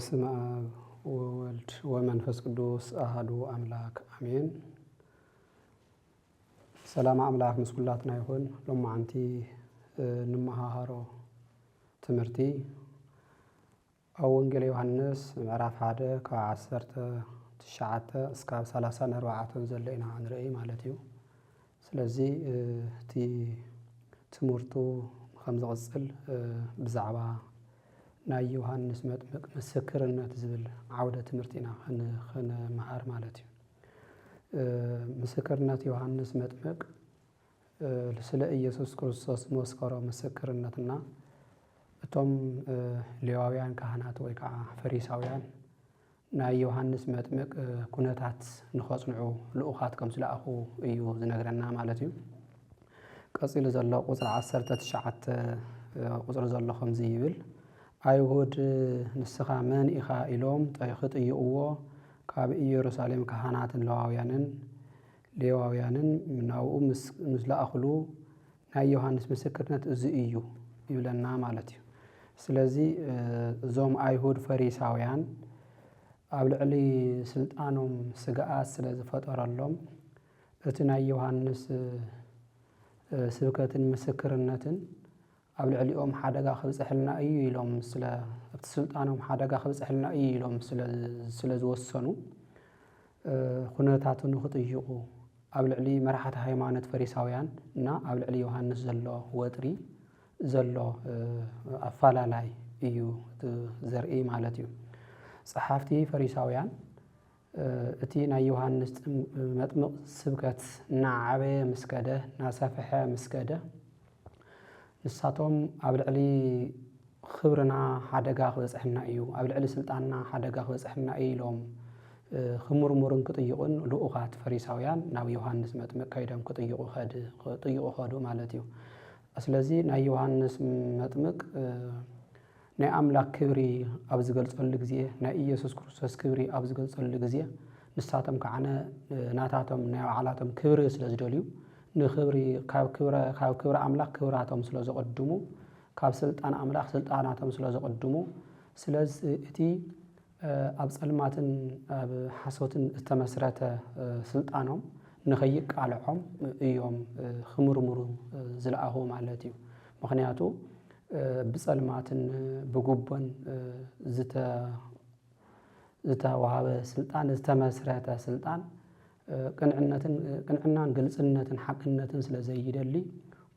በስመ አብ ወወልድ ወመንፈስ ቅዱስ አሐዱ አምላክ አሜን። ሰላም አምላክ ምስ ኩላትና ይሁን። ሎማዓንቲ ንመሃሃሮ ትምህርቲ ኣብ ወንጌል ዮሐንስ ምዕራፍ 1 ካብ 19 እስካብ 34 ዘሎ ኢና ንርኢ ማለት እዩ። ስለዚ እቲ ትምህርቱ ከም ዝቕፅል ብዛዕባ ናይ ዮሐንስ መጥምቅ ምስክርነት ዝብል ዓውደ ትምህርቲ ኢና ክንመሃር ማለት እዩ። ምስክርነት ዮሐንስ መጥምቅ ስለ ኢየሱስ ክርስቶስ መስከሮ ምስክርነትና እቶም ሌዋውያን ካህናት ወይ ከዓ ፈሪሳውያን ናይ ዮሐንስ መጥምቅ ኩነታት ንኸጽንዑ ልኡኻት ከም ዝለኣኹ እዩ ዝነግረና ማለት እዩ። ቀፂሉ ዘሎ ቁፅሪ 19 ቁፅሪ ዘሎ ከምዚ ይብል አይሁድ ንስኻ መን ኢኻ ኢሎም ክጥይቕዎ ካብ ኢየሩሳሌም ካህናትን ሌዋውያንን ናብኡ ምስ ለኣኽሉ ናይ ዮሐንስ ምስክርነት እዚ እዩ ይብለና ማለት እዩ። ስለዚ እዞም አይሁድ ፈሪሳውያን ኣብ ልዕሊ ስልጣኖም ስግኣት ስለ ዝፈጠረሎም እቲ ናይ ዮሐንስ ስብከትን ምስክርነትን ኣብ ልዕሊኦም ሓደጋ ክብፅሕልና እዩ ኢሎም ስለ ኣብቲ ስልጣኖም ሓደጋ ክብፅሕልና እዩ ኢሎም ስለ ዝወሰኑ ኩነታቱ ንኽጥይቑ ኣብ ልዕሊ መራሕቲ ሃይማኖት ፈሪሳውያን እና ኣብ ልዕሊ ዮሐንስ ዘሎ ወጥሪ ዘሎ ኣፈላላይ እዩ ዘርኢ ማለት እዩ። ጸሓፍቲ ፈሪሳውያን እቲ ናይ ዮሐንስ መጥምቅ ስብከት እናዓበየ ምስከደ እናሰፍሐ ምስከደ ንሳቶም ኣብ ልዕሊ ክብርና ሓደጋ ክበፅሕና እዩ ኣብ ልዕሊ ስልጣንና ሓደጋ ክበፅሕና እዩ ኢሎም ክምርምሩን ክጥይቁን ልኡኻት ፈሪሳውያን ናብ ዮሐንስ መጥምቅ ከይዶም ክጥይቁ ኸዱ ማለት እዩ። ስለዚ ናይ ዮሐንስ መጥምቅ ናይ ኣምላክ ክብሪ ኣብ ዝገልጸሉ ግዜ ናይ ኢየሱስ ክርስቶስ ክብሪ ኣብ ዝገልጸሉ ግዜ ንሳቶም ከዓነ ናታቶም ናይ ባዕላቶም ክብሪ ስለ ዝደልዩ ንክብሪ ካብ ክብሪ ኣምላክ ክብራቶም ስለ ዝቐድሙ ካብ ስልጣን ኣምላክ ስልጣናቶም ስለ ዝቐድሙ ስለዚ እቲ ኣብ ጸልማትን ኣብ ሓሶትን ዝተመስረተ ስልጣኖም ንኸይቃልዖም እዮም ክምርምሩ ዝለኣኹ ማለት እዩ። ምክንያቱ ብጸልማትን ብጉቦን ዝተዋሃበ ስልጣን ዝተመስረተ ስልጣን ቅንዕናን ግልጽነትን ሓቅነትን ስለ ዘይደሊ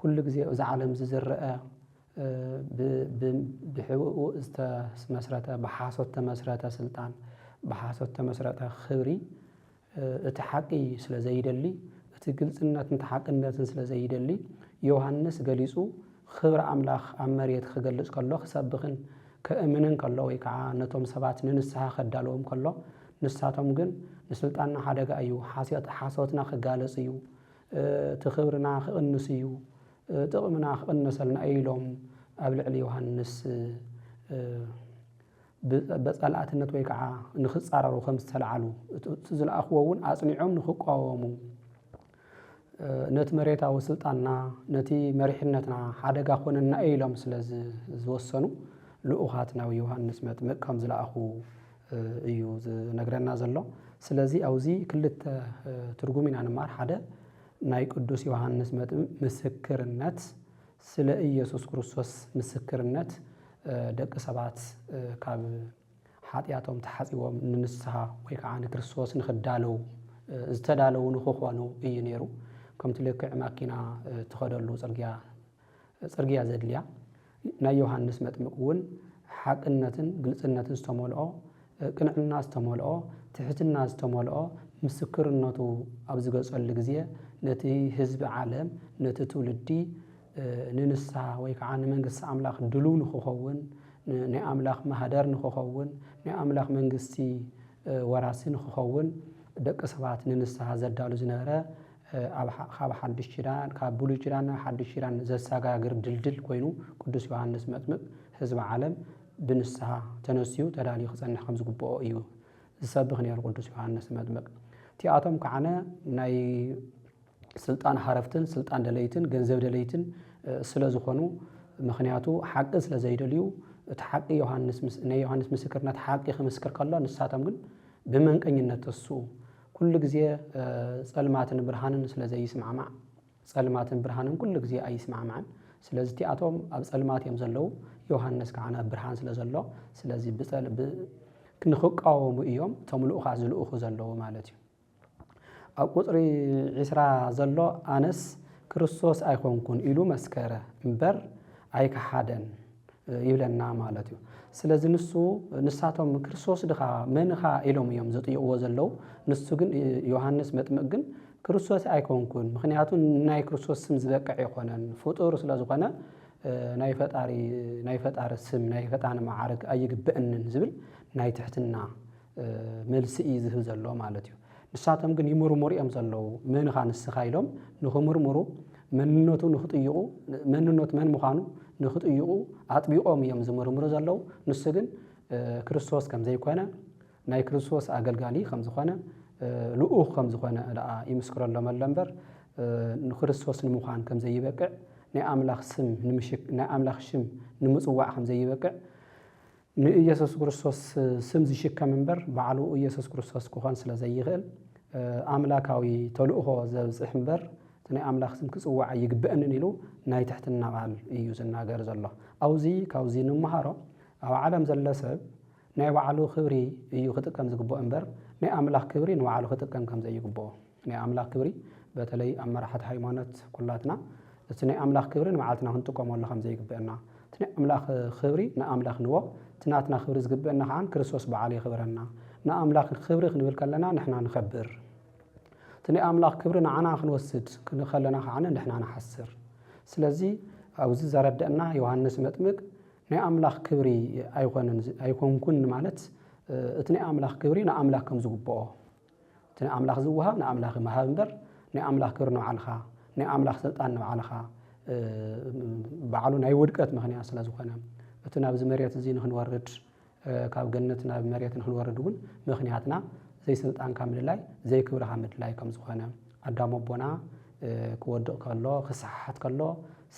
ኩሉ ግዜ እዚ ዓለም ዝዝርአ ብሕብኡ ዝተመስረተ ብሓሶት ተመስረተ ስልጣን ብሓሶት ተመስረተ ክብሪ እቲ ሓቂ ስለ ዘይደሊ እቲ ግልጽነትን ሓቅነትን ስለ ዘይደሊ ዮሐንስ ገሊጹ ክብሪ ኣምላኽ ኣብ መሬት ክገልጽ ከሎ ክሰብኽን ክእምንን ከሎ ወይ ከዓ ነቶም ሰባት ንንስሓ ከዳልዎም ከሎ ንሳቶም ግን ንስልጣንና ሓደጋ እዩ ሓሶትና ክጋለጽ እዩ እቲ ክብርና ክቕንስ እዩ ጥቕምና ክቕንሰልና ኢሎም ኣብ ልዕሊ ዮሐንስ በጸላእትነት ወይ ከዓ ንኽጻረሩ ከም ዝተለዓሉ እቲ ዝለኣኽዎ እውን ኣጽኒዖም ንኽቃወሙ ነቲ መሬታዊ ስልጣንና ነቲ መሪሕነትና ሓደጋ ኮነና ኢሎም ስለ ዝወሰኑ ልኡኻት ናብ ዮሐንስ መጥምቅ ከም ዝለኣኹ እዩ ዝነግረና ዘሎ። ስለዚ ኣብዚ ክልተ ትርጉም ኢና ንማር። ሓደ ናይ ቅዱስ ዮሐንስ መጥምቅ ምስክርነት ስለ ኢየሱስ ክርስቶስ ምስክርነት ደቂ ሰባት ካብ ሓጢኣቶም ተሓፂቦም ንንስሓ ወይ ከዓ ንክርስቶስ ንኽዳለው ዝተዳለው ንኽኾኑ እዩ ነይሩ። ከምቲ ልክዕ ማኪና ትኸደሉ ፅርግያ ዘድልያ ናይ ዮሐንስ መጥምቅ እውን ሓቅነትን ግልጽነትን ዝተመልኦ ቅንዕና ዝተመልኦ ትሕትና ዝተመልኦ ምስክርነቱ ኣብ ዝገልጸሉ ግዜ ነቲ ህዝቢ ዓለም ነቲ ትውልዲ ንንስሓ ወይ ከዓ ንመንግስቲ ኣምላኽ ድልው ንኽኸውን ናይ ኣምላኽ ማህደር ንኽኸውን ናይ ኣምላኽ መንግስቲ ወራሲ ንኽኸውን ደቂ ሰባት ንንስሓ ዘዳሉ ዝነበረ ካብ ሓድሽ ኪዳን ካብ ብሉይ ኪዳን ናብ ሓድሽ ኪዳን ዘሰጋግር ድልድል ኮይኑ ቅዱስ ዮሐንስ መጥምቅ ህዝቢ ዓለም ብንስሓ ተነስዩ ተዳልዩ ክጸንሕ ከም ዝግብኦ እዩ ዝሰብኽ ነይሩ ቅዱስ ዮሐንስ መጥምቅ። እቲኣቶም ከዓነ ናይ ስልጣን ሓረፍትን ስልጣን ደለይትን ገንዘብ ደለይትን ስለ ዝኾኑ ምክንያቱ ሓቂ ስለ ዘይደልዩ تحقي يوحنس مسكرنا تحقي خمسكر كله نساتهم جن بمنقنينة السوء كل جزية سلمات برهانن سلزي يسمع مع سلمات برهانن كل جزية أي يسمع معا سلزتي أتوم أب سلمات يمزلوا يوحنس كعنا برهان سلزلوا سلزي كنخق أو مؤيوم تملؤ خازلؤ خزلوا مالتي أو قطري عسرا زلوا أنس كريستوس أيكون كون إلو مسكرة مبر أيك حدن يبلنا مالتي سلازي نساتهم كريستوس دخا منخا إلهم يوم زطيقوا زلوا نسو جن يوحنس متمجن كريستوس أيكون كون مخنياتو ناي كريستوس سم زبقع يخونن فطور سلازو خنا ناي فتار السم ناي فتان معارك أيك بأنن زبل ناي تحتنا ملسئي زهو زلوا مالتي نساتهم جن يمرمر يمزلوا منخا نسخايلهم نخمرمرو مننوتو نخطيقو مننوت من مخانو نخطيقو عطبيقوم يمزمرمر زلوا نسجن كريستوس كم زي كونه ناي كريستوس أقلقالي خمس خانة لؤوخ خمس خانة لا يمسكر الله ملنبر كريستوس المخان كم زي بقع ناي أملاخ سم نمشك ناي أملاخ شم نمصوع خم زي بقع يسوع كريستوس سم زي شك منبر بعلو يسوع كريستوس كوخان سلا زي غل أملاكاوي تلؤه زبز حمبر تناي أملاخ سم كصوع يقبأن نيلو ناي تحت النعال يوزنا جرز الله أوزي كوزي نمهارو أو عالم زلسب ناي وعلو خبري يخطئ كم زقبو أمبر ناي أملاخ كبري نوعلو خطئ كم زي يقبو ناي أملاخ كبري بتلي أمر حد حيوانات كلاتنا تناي أملاخ كبري نوعلتنا هنتقام والله خم زي يقبأنا تناي أملاخ خبري نا أملاخ نوا تناتنا خبري زقبأنا عن كريستوس بعلي خبرنا نا أملاخ خبري خنقول كلنا نحنا نخبر تناي أملاخ كبرنا عنا خنوسد خلنا عنا نحنا نحسر سلازي أوز زردنا يوحنس متمق ناي أملاخ كبري أيكون كن مالت تناي أملاخ كبري نا أملاخ كم زقبو تناي أملاخ زوها نا أملاخ مهابر ناي أملاخ كبرنا علخا ناي أملاخ سلطان علخا بعلو ناي ودقت مخنيا سلازو خنا تنا بز مريت زي نخنورد كاب جنتنا بمريت نخنوردون مخنياتنا زي سلطان كامل لاي زي كبر حمد لاي كم زخنا أدامو بونا كودق كله خسحات كله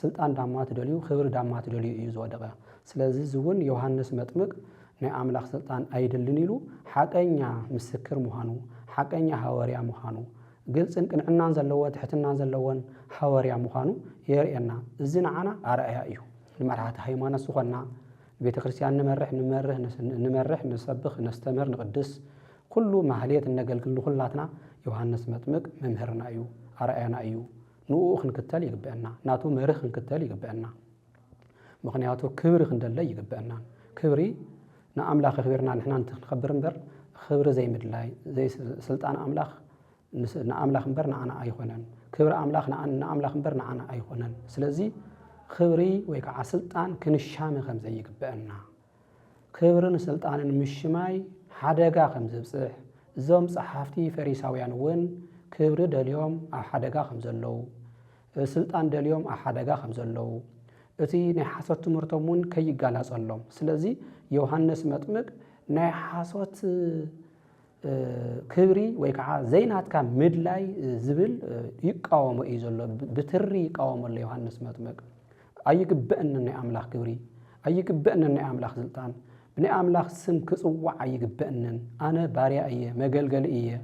سلطان دامات دوليو خبر دامات دوليو يزو دغا سلازي زون يوحنس مطمق ناي املاخ سلطان ايدلن يلو حقኛ مسكر مهانو حقኛ حواريا مهانو ግልጽን ቅንዕናን ዘለዎ ትሕትናን ዘለዎን حواريا مهانو يرينا እዝና عنا አርአያ እዩ ንመርሓት ሃይማኖት ዝኾና ቤተ ክርስቲያን نمرح نسبخ نستمر نقدس كل ማህሌት نገልግል ኩላትና ዮሐንስ መጥምቅ መምህርና እዩ አርአያና እዩ ንኡኽ ንክተል ይግበአና ናቱ መርህ ንክተል ይግበአና ምክንያቱ ክብሪ ክንደለ ይግበአና ክብሪ ንኣምላኽ ክብርና ንሕና ንኽበር እምበር ክብሪ ዘይምድላይ ዘይ ስልጣን ኣምላኽ ንኣምላኽ እምበር ንዓና ኣይኮነን ክብሪ ኣምላኽ ንኣምላኽ እምበር ንዓና ኣይኮነን ስለዚ ክብሪ ወይ ከዓ ስልጣን ክንሻመ ከም ዘይግበአና ክብርን ስልጣንን ምሽማይ ሓደጋ ከም ዘብጽሕ እዞም ጸሓፍቲ ፈሪሳውያን እውን ክብሪ ደልዮም ኣብ ሓደጋ ከም ዘለዉ ስልጣን ደልዮም ኣብ ሓደጋ ከም ዘለዉ እቲ ናይ ሓሶት ትምህርቶም እውን ከይጋላጸሎም ስለዚ ዮሐንስ መጥምቅ ናይ ሓሶት ክብሪ ወይ ከዓ ዘይናትካ ምድላይ ዝብል ይቃወሞ እዩ ዘሎ ብትሪ ይቃወሞ ኣሎ ዮሐንስ መጥምቅ ኣይግበአን ናይ ኣምላኽ ክብሪ ኣይግበአን ናይ ኣምላኽ ስልጣን بني أملاخ سم كصوع يجبأنن أنا باريا إيه مجلجل إيه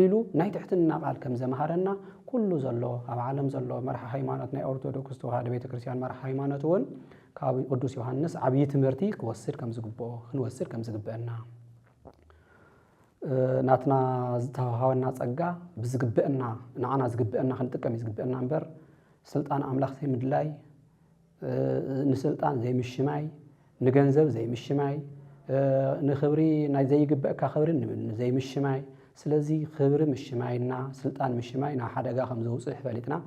إلو نايت حتنا قال كم زمهرنا كله زلوا أو عالم زلوا مرح هيمانتنا أرثوذكس هذا بيت كريستيان مرح هيمانتون كابي قدوس يوحنس عبيت مرتي كوسر كم زجبوا خنوسر كم زجبأنا ناتنا زتهاونا صقا بزجبأنا نعنا زجبأنا خنتكم يزجبأنا أمبر سلطان أملاخ زي مدلاي نسلطان زي مشماي نجنزب زي مشماي نخبري نزي جبأ كخبر زي مشماي سلزي خبر مشماينا سلطان مشماينا حدا جا خمسة وصح فلتنا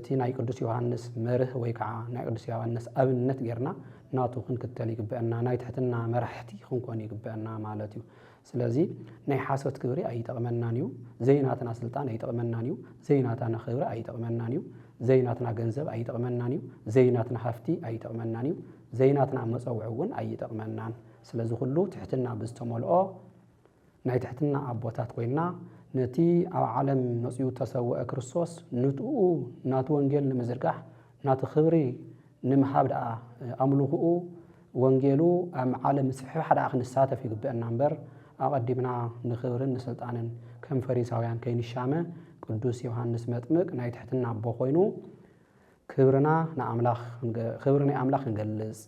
تينا يقدس يوحنس مره ويكع نقدس يوحنس أبنت جرنا ناتو خن كتالي جبأنا ناي تحتنا مرحتي خن كوني جبأنا مالتيو سلزي ناي حاسوت كبري أي تقمنانيو زيناتنا سلطان أي تقمنانيو زيناتنا خبر أي تقمنانيو زيناتنا جنزب أي تقمنانيو زيناتنا حفتي أي تقمنانيو زيناتنا مصوعون أي تقمنان سلزي خلو تحتنا بستملؤ ناي تحتنا أبوتات قينا نتي أو عالم نصيو تسوء كريستوس نتقو ناتو انجيل نمزرقح ناتو خبري نمحابد أملوخو ወንጌሉ አም ዓለም ስሕሕ ሓደ አኽንሳተፍ ይግብአና እምበር አቀዲምና ንኽብርን ንስልጣንን ከም ፈሪሳውያን ከይንሻመ ቅዱስ ዮሐንስ መጥምቅ ናይ ትሕትና አቦ ኮይኑ ክብርና ንአምላኽ ክንገልጽ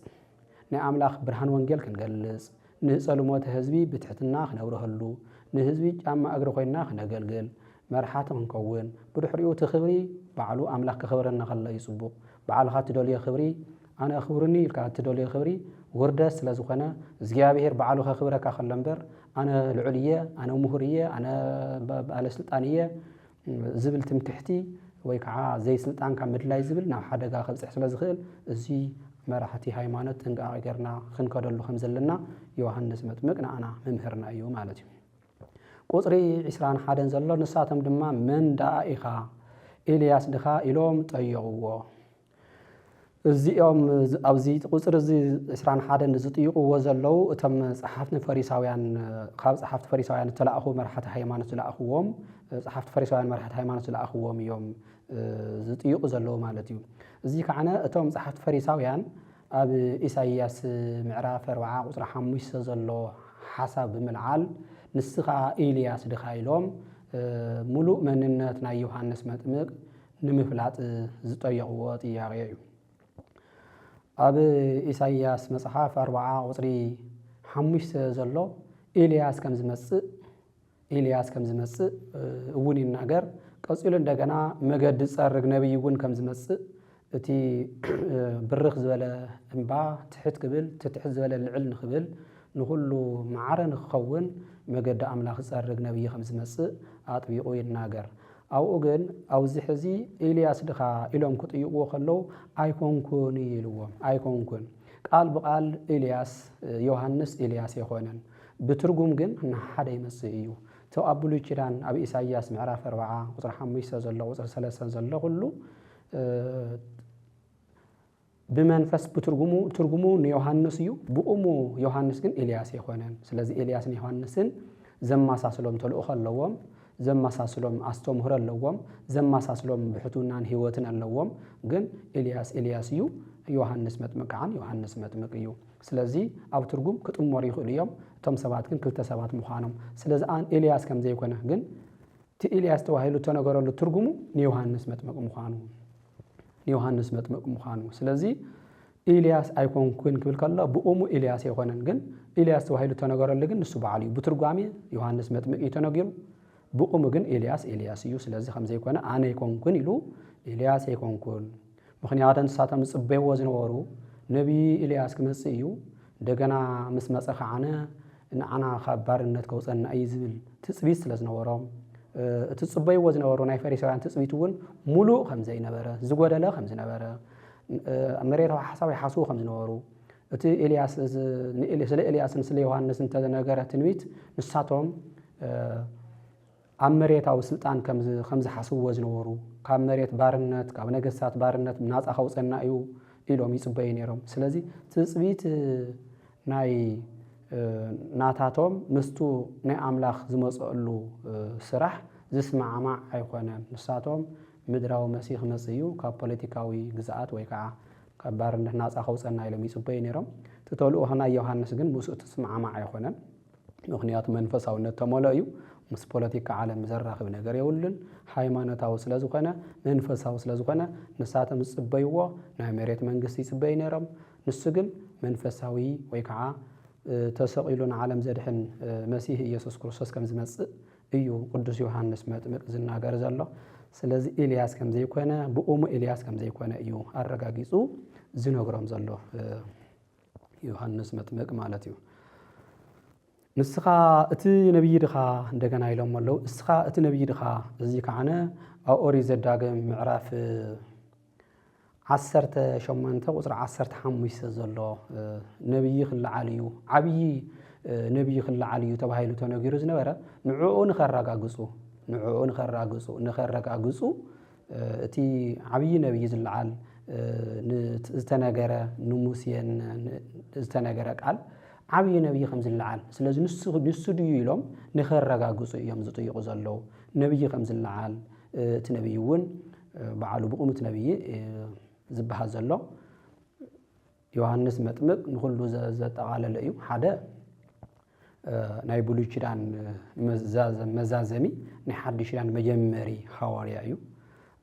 ናይ አምላኽ ብርሃን ወንጌል ክንገልጽ ንጸልሞተ ህዝቢ ብትሕትና ክነብረህሉ ንህዝቢ ጫማ እግሪ ኮይና ክነገልግል መርሓቲ ክንከውን ብድሕሪኡ ትኽብሪ ባዕሉ አምላኽ ክኽብረና ከሎ ይጽቡቕ ባዕልኻ ትደልዮ ክብሪ አነ አኽብሩኒ ኢልካ ትደልዮ ክብሪ ውርደት ስለ ዝኾነ እግዚአብሔር ባዕሉ ከኽብረካ ከሎ እምበር አነ ልዑል እየ አነ ምሁር እየ አነ ባለስልጣን እየ ዝብል ትምክሕቲ ወይ ከዓ ዘይስልጣንካ ምድላይ ዝብል ናብ ሓደጋ ከብፅሕ ስለ ዝኽእል እዚ መራሕቲ ሃይማኖት ጥንቃቄ ጌርና ክንከደሉ ከም ዘለና ዮሐንስ መጥምቅ ንኣና መምህርና እዩ ማለት እዩ ቁፅሪ 21 ዘሎ ንሳቶም ድማ መን ዳኣ ኢኻ ኤልያስ ድኻ ኢሎም ጠየቕዎ እዚኦም ኣብዚ ቁፅሪ እዚ 21 ዝጥይቕዎ ዘለው እቶም ጸሓፍቲ ፈሪሳውያን ካብ ጸሓፍቲ ፈሪሳውያን ተላእኹ መራሕቲ ሃይማኖት ዝለኣኽዎም ጸሓፍቲ ፈሪሳውያን መራሕቲ ሃይማኖት ዝለኣኽዎም እዮም ዝጥይቑ ዘለው ማለት እዩ እዚ ከዓነ እቶም ጸሓፍቲ ፈሪሳውያን ኣብ ኢሳይያስ ምዕራፍ 40 ቁፅሪ 5 ዘሎ ሓሳብ ብምልዓል ንስኻ ኤልያስ ድኻ ኢሎም ሙሉእ መንነት ናይ ዮሐንስ መጥምቅ ንምፍላጥ ዝጠየቕዎ ጥያቄ እዩ ኣብ ኢሳይያስ መጽሓፍ 40 ቁፅሪ 5 ዘሎ ኤልያስ ከም ዝመጽእ እውን ይናገር ቀፂሉ እንደገና መገዲ ጸርግ ነብይ እውን ከም ዝመጽእ እቲ ብርኽ ዝበለ እምባ ትሕት ክብል ትሕት ዝበለ ልዕል ንኽብል ንኹሉ ማዕረ ንክኸውን መገዲ አምላኽ ጸርግ ነብይ ከም ዝመጽእ ኣጥቢቑ ይናገር ኣብኡ ግን ኣብዚ ሕዚ ኤልያስ ድኻ ኢሎም ክጥይቕዎ ከለው ኣይኮንኩን ይብልዎም ኣይኮንኩን ቃል ብቃል ኤልያስ ዮሐንስ ኤልያስ ይኾነን ብትርጉም ግን ንሓደ ይመጽእ እዩ ኣብ ብሉይ ኪዳን ኣብ ኢሳይያስ ምዕራፍ 40 ቁፅሪ 5 ዘሎ ቁፅሪ 3 ዘሎ ሁሉ ብመንፈስ ትርጉሙ ንዮሐንስ እዩ ብኡሙ ዮሐንስ ግን ኤልያስ ይኾነን ስለዚ ኤልያስን ዮሐንስን ዘማሳስሎም ተልእኾ ኣለዎም ዘማሳስሎም አስተምህሮ ኣለዎም ዘማሳስሎም ብሕቱናን ህይወትን ኣለዎም ግን ኤልያስ እዩ ዮሐንስ መጥምቅ ከዓን ዮሐንስ መጥምቅ እዩ ስለዚ ኣብ ትርጉም ክጥመሩ ይኽእሉ እዮም እቶም ሰባት ግን ክልተ ሰባት ምዃኖም ስለዚ ኣን ኤልያስ ከም ዘይኮነ ግን እቲ ኤልያስ ተባሂሉ ተነገረሉ ትርጉሙ ንዮሐንስ መጥምቅ ምዃኑ ስለዚ ኤልያስ ኣይኮንኩን ክብል ከሎ ብኡሙ ኤልያስ ይኾነን ግን ኤልያስ ተባሂሉ ተነገረሉ ግን ንሱ በዓል እዩ ብትርጓሜ ዮሐንስ መጥምቅ እዩ ተነጊሩ ብኡሙ ግን ኤልያስ እዩ ስለዚ ከም ዘይኮነ ኣነ ይኮንኩን ኢሉ ኤልያስ ኣይኮንኩን ምክንያቱ ንሳቶም ጽበይዎ ዝነበሩ ነብይ ኤልያስ ክመጽእ እዩ እንደገና ምስ መጸ ከዓነ ንዓና ካብ ባርነት ከውፀና እዩ ዝብል ትጽቢት ስለ ዝነበሮም እቲ ጽበይዎ ዝነበሩ ናይ ፈሪሳውያን ትጽቢት እውን ሙሉእ ከም ዘይነበረ ዝጎደለ ከም ዝነበረ መሬታዊ ሓሳብ ይሓስቡ ከም ዝነበሩ እቲ ኤልያስ ስለ ኤልያስን ስለ ዮሐንስን ተነገረ ትንቢት ንሳቶም ኣብ መሬታዊ ስልጣን ከም ዝሓስብዎ ዝነበሩ ካብ መሬት ባርነት ካብ ነገስታት ባርነት ናፃ ከውፀና እዩ ኢሎም ይጽበዩ ነይሮም ስለዚ ትጽቢት ናይ ናታቶም ምስቱ ናይ አምላኽ ዝመጽሉ ስራሕ ዝስማዓማዕ ኣይኮነን ንሳቶም ምድራዊ መሲሕ መጽዩ ካብ ፖለቲካዊ ግዛኣት ወይ ከዓ ካብ ባርነት ናፃ ከውፀና ኢሎም ይጽበዩ ነይሮም ተተልኡ ሆና ዮሐንስ ግን ምስኡ ትስማዓማዕ ኣይኮነን ምክንያቱ መንፈሳውነት ተመለ እዩ ምስ ፖለቲካ ዓለም ዘራኽብ ነገር የውልን ሃይማኖታዊ ስለ ዝኾነ መንፈሳዊ ስለ ዝኾነ ንሳቶም ዝጽበይዎ ናይ መሬት መንግስቲ ይጽበዩ ነይሮም ንሱ ግን መንፈሳዊ ወይ ከዓ ተሰቂሉ ንዓለም ዘድሕን መሲሕ ኢየሱስ ክርስቶስ ከም ዝመጽእ እዩ ቅዱስ ዮሐንስ መጥምቅ ዝናገር ዘሎ ስለዚ ኤልያስ ከም ዘይኮነ ብኡሙ ኤልያስ ከም ዘይኮነ እዩ አረጋጊጹ ዝነግሮም ዘሎ ዮሐንስ መጥምቅ ማለት እዩ ንስኻ እቲ ነብይ ድኻ እንደገና ኢሎም ኣለው እስኻ እቲ ነብይ ድኻ እዚ ከዓነ ኣብ ኦሪት ዘዳግም ምዕራፍ 18 ቁፅሪ 15 ዘሎ ነብይ ክለዓል እዩ ዓብይ ነብይ ክለዓል እዩ ተባሂሉ ተነጊሩ ዝነበረ ንዕኡ ንኸረጋግጹ እቲ ዓብይ ነብይ ዝለዓል ዝተነገረ ንሙሴን ዝተነገረ ቃል ዓብይ ነብይ ከም ዝለዓል ስለዚ ንሱ ድዩ ኢሎም ንኸረጋግጹ እዮም ዝጥይቁ ዘለው ነብይ ከም ዝለዓል እቲ ነብይ እውን በዓሉ ብቁሙት ነብይ ዝበሃል ዘሎ ዮሐንስ መጥምቅ ንኹሉ ዘጠቓለለ እዩ ሓደ ናይ ብሉይ ኪዳን መዛዘሚ ናይ ሓድሽ ኪዳን መጀመሪ ሐዋርያ እዩ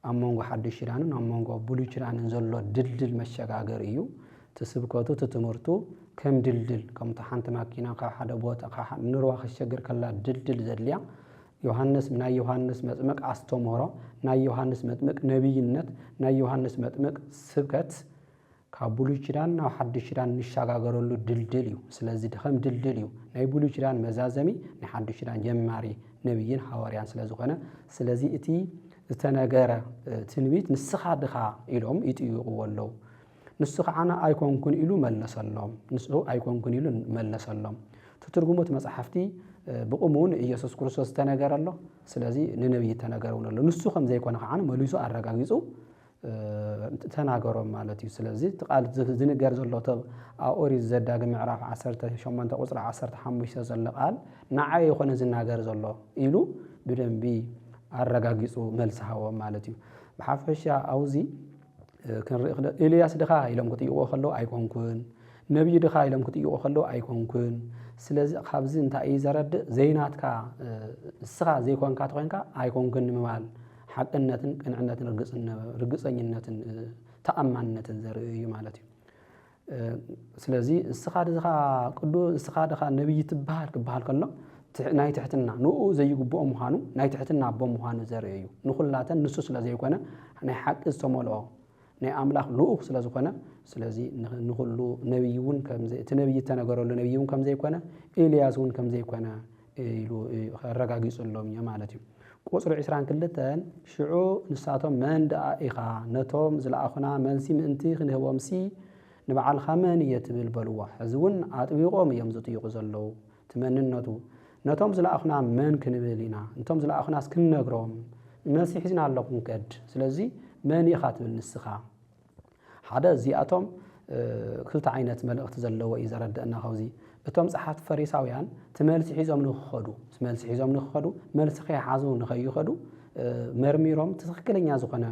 ኣብ መንጎ ሓድሽ ኪዳንን ኣብ መንጎ ብሉይ ኪዳንን ዘሎ ድልድል መሸጋገር እዩ ትስብከቱ ትትምህርቱ ከም ድልድል ከምታ ሓንቲ ማኪና ካብ ሓደ ቦታ ንሩባ ክሸገር ከላ ድልድል ዘድልያ ዮሐንስ ናይ ዮሐንስ መጥምቅ አስተምህሮ ናይ ዮሐንስ መጥምቅ ነብይነት ናይ ዮሐንስ መጥምቅ ስብከት ካብ ብሉይ ኪዳን ናብ ሓድሽ ኪዳን ንሸጋገረሉ ድልድል እዩ ስለዚህ ከም ድልድል እዩ ናይ ብሉይ ኪዳን መዛዘሚ ናይ ሓድሽ ኪዳን ጀማሪ ነብይን ሐዋርያን ስለዝኾነ ስለዚህ እቲ ዝተነገረ ትንቢት ንስኻ ድኻ ኢሎም ይጥይቁዎ ኣለዉ ንሱ ከዓና ኣይኮንኩን ኢሉ መለሰሎም ንሱ ኣይኮንኩን ኢሉ መለሰሎም ትርጉሙት መጽሐፍቲ ብቁሙን ኢየሱስ ክርስቶስ ተነገረ ኣሎ ስለዚህ ንነብይ ተነገረውን ኣሎ ንሱ ከም ዘይኮነ ከዓና መልሶ አረጋግጹ ተናገሮም ማለት እዩ ስለዚህ ቃል ዝንገር ዘሎ ኦሪት ዘዳግም ምዕራፍ 18 ቁጽር 15 ዘሎ ቃል ንዓይ የኾነ ዝናገር ዘሎ ኢሉ ብደንቢ አረጋግጹ መልሰሃዎም ማለት እዩ በሐፈሻ አውዚ ክንርኢ ኤልያስ ድኻ ኢሎም ክትይቆ ከለው ኣይኮንኩን ነብይ ድኻ ኢሎም ክትይቆ ከለው ኣይኮንኩን ስለዚህ ካብዚ እንታይ እዩ ዘረድእ ዘይናትካ እስኻ ዘይኮንካ ተኾንካ ኣይኮንኩን ንምባል ሓቅነትን ቅንዕነትን ርግፀኝነትን ተኣማንነትን ዘርኢ እዩ ማለት እዩ ስለዚህ እስኻ ድኻ ቅዱስ እስኻ ድኻ ነብይ ትበሃል ክበሃል ከሎ ናይ ትሕትና ንኡ ዘይግብኦ ምዃኑ ናይ ትሕትና ኣቦ ምዃኑ ዘርኢ እዩ ንኹላተን ንሱ ስለ ዘይኮነ ናይ ሓቂ ዝተመልኦ ናይ ኣምላኽ ልኡኽ ስለ ዝኾነ ስለዚህ ንኹሉ ነብይውን ከም እቲ ነብይ ተነገረሉ ነብይውን ከም ዘይኮነ ኤልያስ እውን ከም ዘይኮነ ኢሉ ኣረጋጊጹሎም እዩ ማለት እዩ ቁጽሪ 22 ሽዑ ንሳቶም መን ደኣ ኢኻ ነቶም ዝለኣኹና መልሲ ምእንቲ ክንህቦምሲ ንበዓልኻ መን እየ ትብል በልዎ ሕዚ እውን ኣጥቢቆም እዮም ዝጥይቁ ዘለዉ ትመንነቱ ነቶም ዝለኣኹና መን ክንብል ኢና ነቶም ዝለኣኹና እስክንነግሮም መልሲ ሒዝና ኣለኹም ከድ ስለዚህ መን ኢኻ ትብል ንስኻ ሓደ እዚኣቶም ክልተ ዓይነት መልእኽቲ ዘለዎ እዩ ዘረድአና ካብዚ እቶም ጸሓፍቲ ፈሪሳውያን ትመልሲ ሒዞም ንኽኸዱ መልሲ ከይሓዙ ንኸይኸዱ መርሚሮም ትክክለኛ ዝኾነ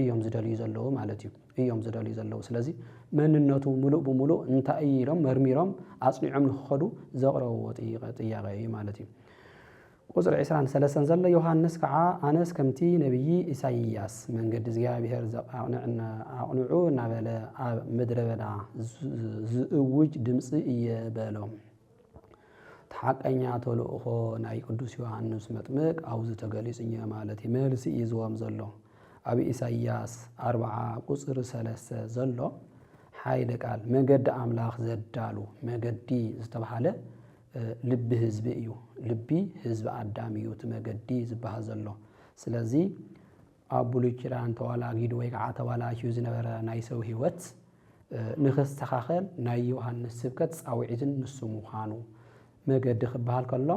እዮም ዝደልዩ ዘለዉ ማለት እዩ እዮም ዝደልዩ ዘለዉ ስለዚህ መንነቱ ሙሉእ ብሙሉእ እንታይ ኢሎም መርሚሮም ኣጽኒዖም ንኽኸዱ ዘቕረብዎ ጥያቄ እዩ ማለት እዩ ቁጽሪ 23 ዘሎ ዮሐንስ ከዓ ኣነስ ከምቲ ነብይ ኢሳይያስ መንገዲ እግዚአብሔር ኣቕንዑ እናበለ ኣብ ምድረ በዳ ዝእውጅ ድምፂ እየ በሎም ተሓቀኛ ተልእኾ ናይ ቅዱስ ዮሐንስ መጥምቅ ኣብዝ ተገሊጽ እየ ማለት እዩ መልሲ እዩ ዝዎም ዘሎ ኣብ ኢሳይያስ 40 ቁጽሪ 3 ዘሎ ሓይለ ቃል መንገዲ ኣምላኽ ዘዳሉ መንገዲ ዝተባሃለ ልቢ ህዝቢ እዩ ልቢ ህዝቢ ኣዳም እዩ ትመገዲ ዝበሃል ዘሎ ስለዚህ ኣብ ብሉይ ኪዳን ተዋላጊዱ ወይ ከዓ ተዋላኪዩ ዝነበረ ናይ ሰብ ህይወት ንኽስተኻኸል ናይ ዮሐንስ ስብከት ጻውዒትን ንሱ ምዃኑ መገዲ ክበሃል ከሎ